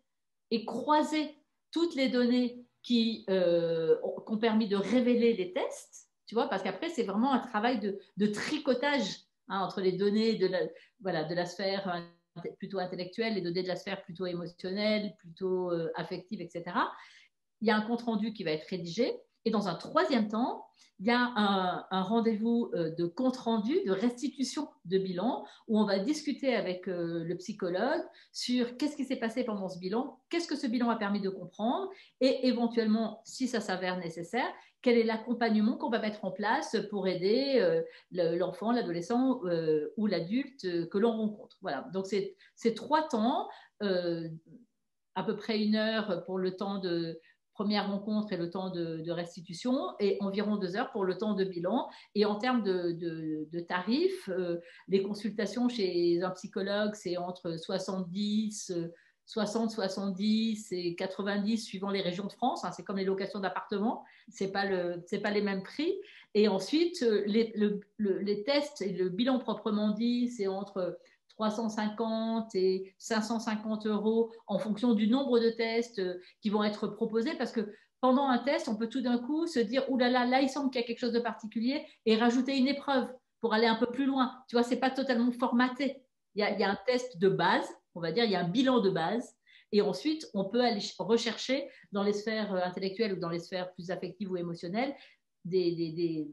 Speaker 2: et croiser toutes les données qui ont permis de révéler les tests, tu vois, parce qu'après, c'est vraiment un travail de tricotage entre les données de la sphère plutôt intellectuelle, les données de la sphère plutôt émotionnelle, plutôt affective, etc. Il y a un compte-rendu qui va être rédigé. Et dans un troisième temps, il y a un rendez-vous de compte-rendu, de restitution de bilan, où on va discuter avec le psychologue sur qu'est-ce qui s'est passé pendant ce bilan, qu'est-ce que ce bilan a permis de comprendre, et éventuellement, si ça s'avère nécessaire, quel est l'accompagnement qu'on va mettre en place pour aider l'enfant, l'adolescent ou l'adulte que l'on rencontre. Voilà, donc c'est 3 temps, à peu près 1 heure pour le temps de première rencontre et le temps de restitution, et environ 2 heures pour le temps de bilan. Et en termes de tarifs, les consultations chez un psychologue, c'est entre 60, 70 et 90 suivant les régions de France. C'est comme les locations d'appartements, c'est pas les mêmes prix. Et ensuite, les tests et le bilan proprement dit, c'est entre 350 et 550 € en fonction du nombre de tests qui vont être proposés, parce que pendant un test, on peut tout d'un coup se dire « Ouh là là, là, il semble qu'il y a quelque chose de particulier » et rajouter une épreuve pour aller un peu plus loin. Tu vois, ce n'est pas totalement formaté. Il y a un test de base, on va dire, il y a un bilan de base, et ensuite, on peut aller rechercher dans les sphères intellectuelles ou dans les sphères plus affectives ou émotionnelles des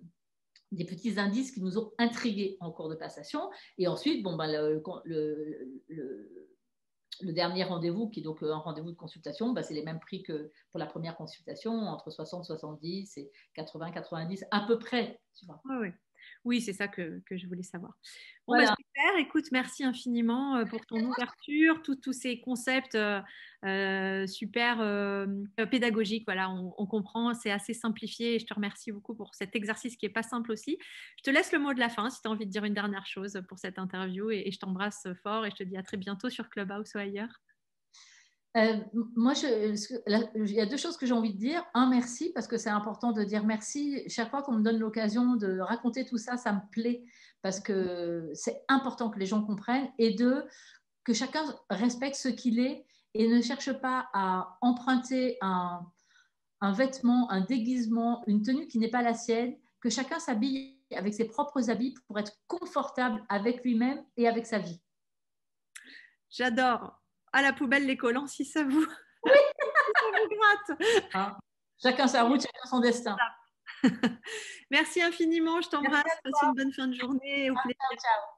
Speaker 2: petits indices qui nous ont intrigués en cours de passation. Et ensuite, le dernier rendez-vous, qui est donc un rendez-vous de consultation, c'est les mêmes prix que pour la première consultation, entre 60, 70 et 80, 90, à peu près. Tu vois.
Speaker 1: Oui, c'est ça que je voulais savoir. Bon,
Speaker 2: voilà.
Speaker 1: Super, écoute, merci infiniment pour ton ouverture, tous ces concepts super pédagogiques. Voilà, on comprend, c'est assez simplifié et je te remercie beaucoup pour cet exercice qui n'est pas simple aussi. Je te laisse le mot de la fin si tu as envie de dire une dernière chose pour cette interview et je t'embrasse fort et je te dis à très bientôt sur Clubhouse ou ailleurs.
Speaker 2: Moi, il y a 2 choses que j'ai envie de dire. Un, merci, parce que c'est important de dire merci. Chaque fois qu'on me donne l'occasion de raconter tout ça, ça me plaît, parce que c'est important que les gens comprennent. Et 2, que chacun respecte ce qu'il est et ne cherche pas à emprunter un vêtement, un déguisement, une tenue qui n'est pas la sienne, que chacun s'habille avec ses propres habits pour être confortable avec lui-même et avec sa vie.
Speaker 1: J'adore. À la poubelle les collants si ça vous,
Speaker 2: oui.
Speaker 1: si ça vous gratte.
Speaker 2: Chacun sa route, chacun son destin.
Speaker 1: Merci infiniment, je t'embrasse. Passe une bonne fin de journée. Au plaisir.
Speaker 2: Ciao.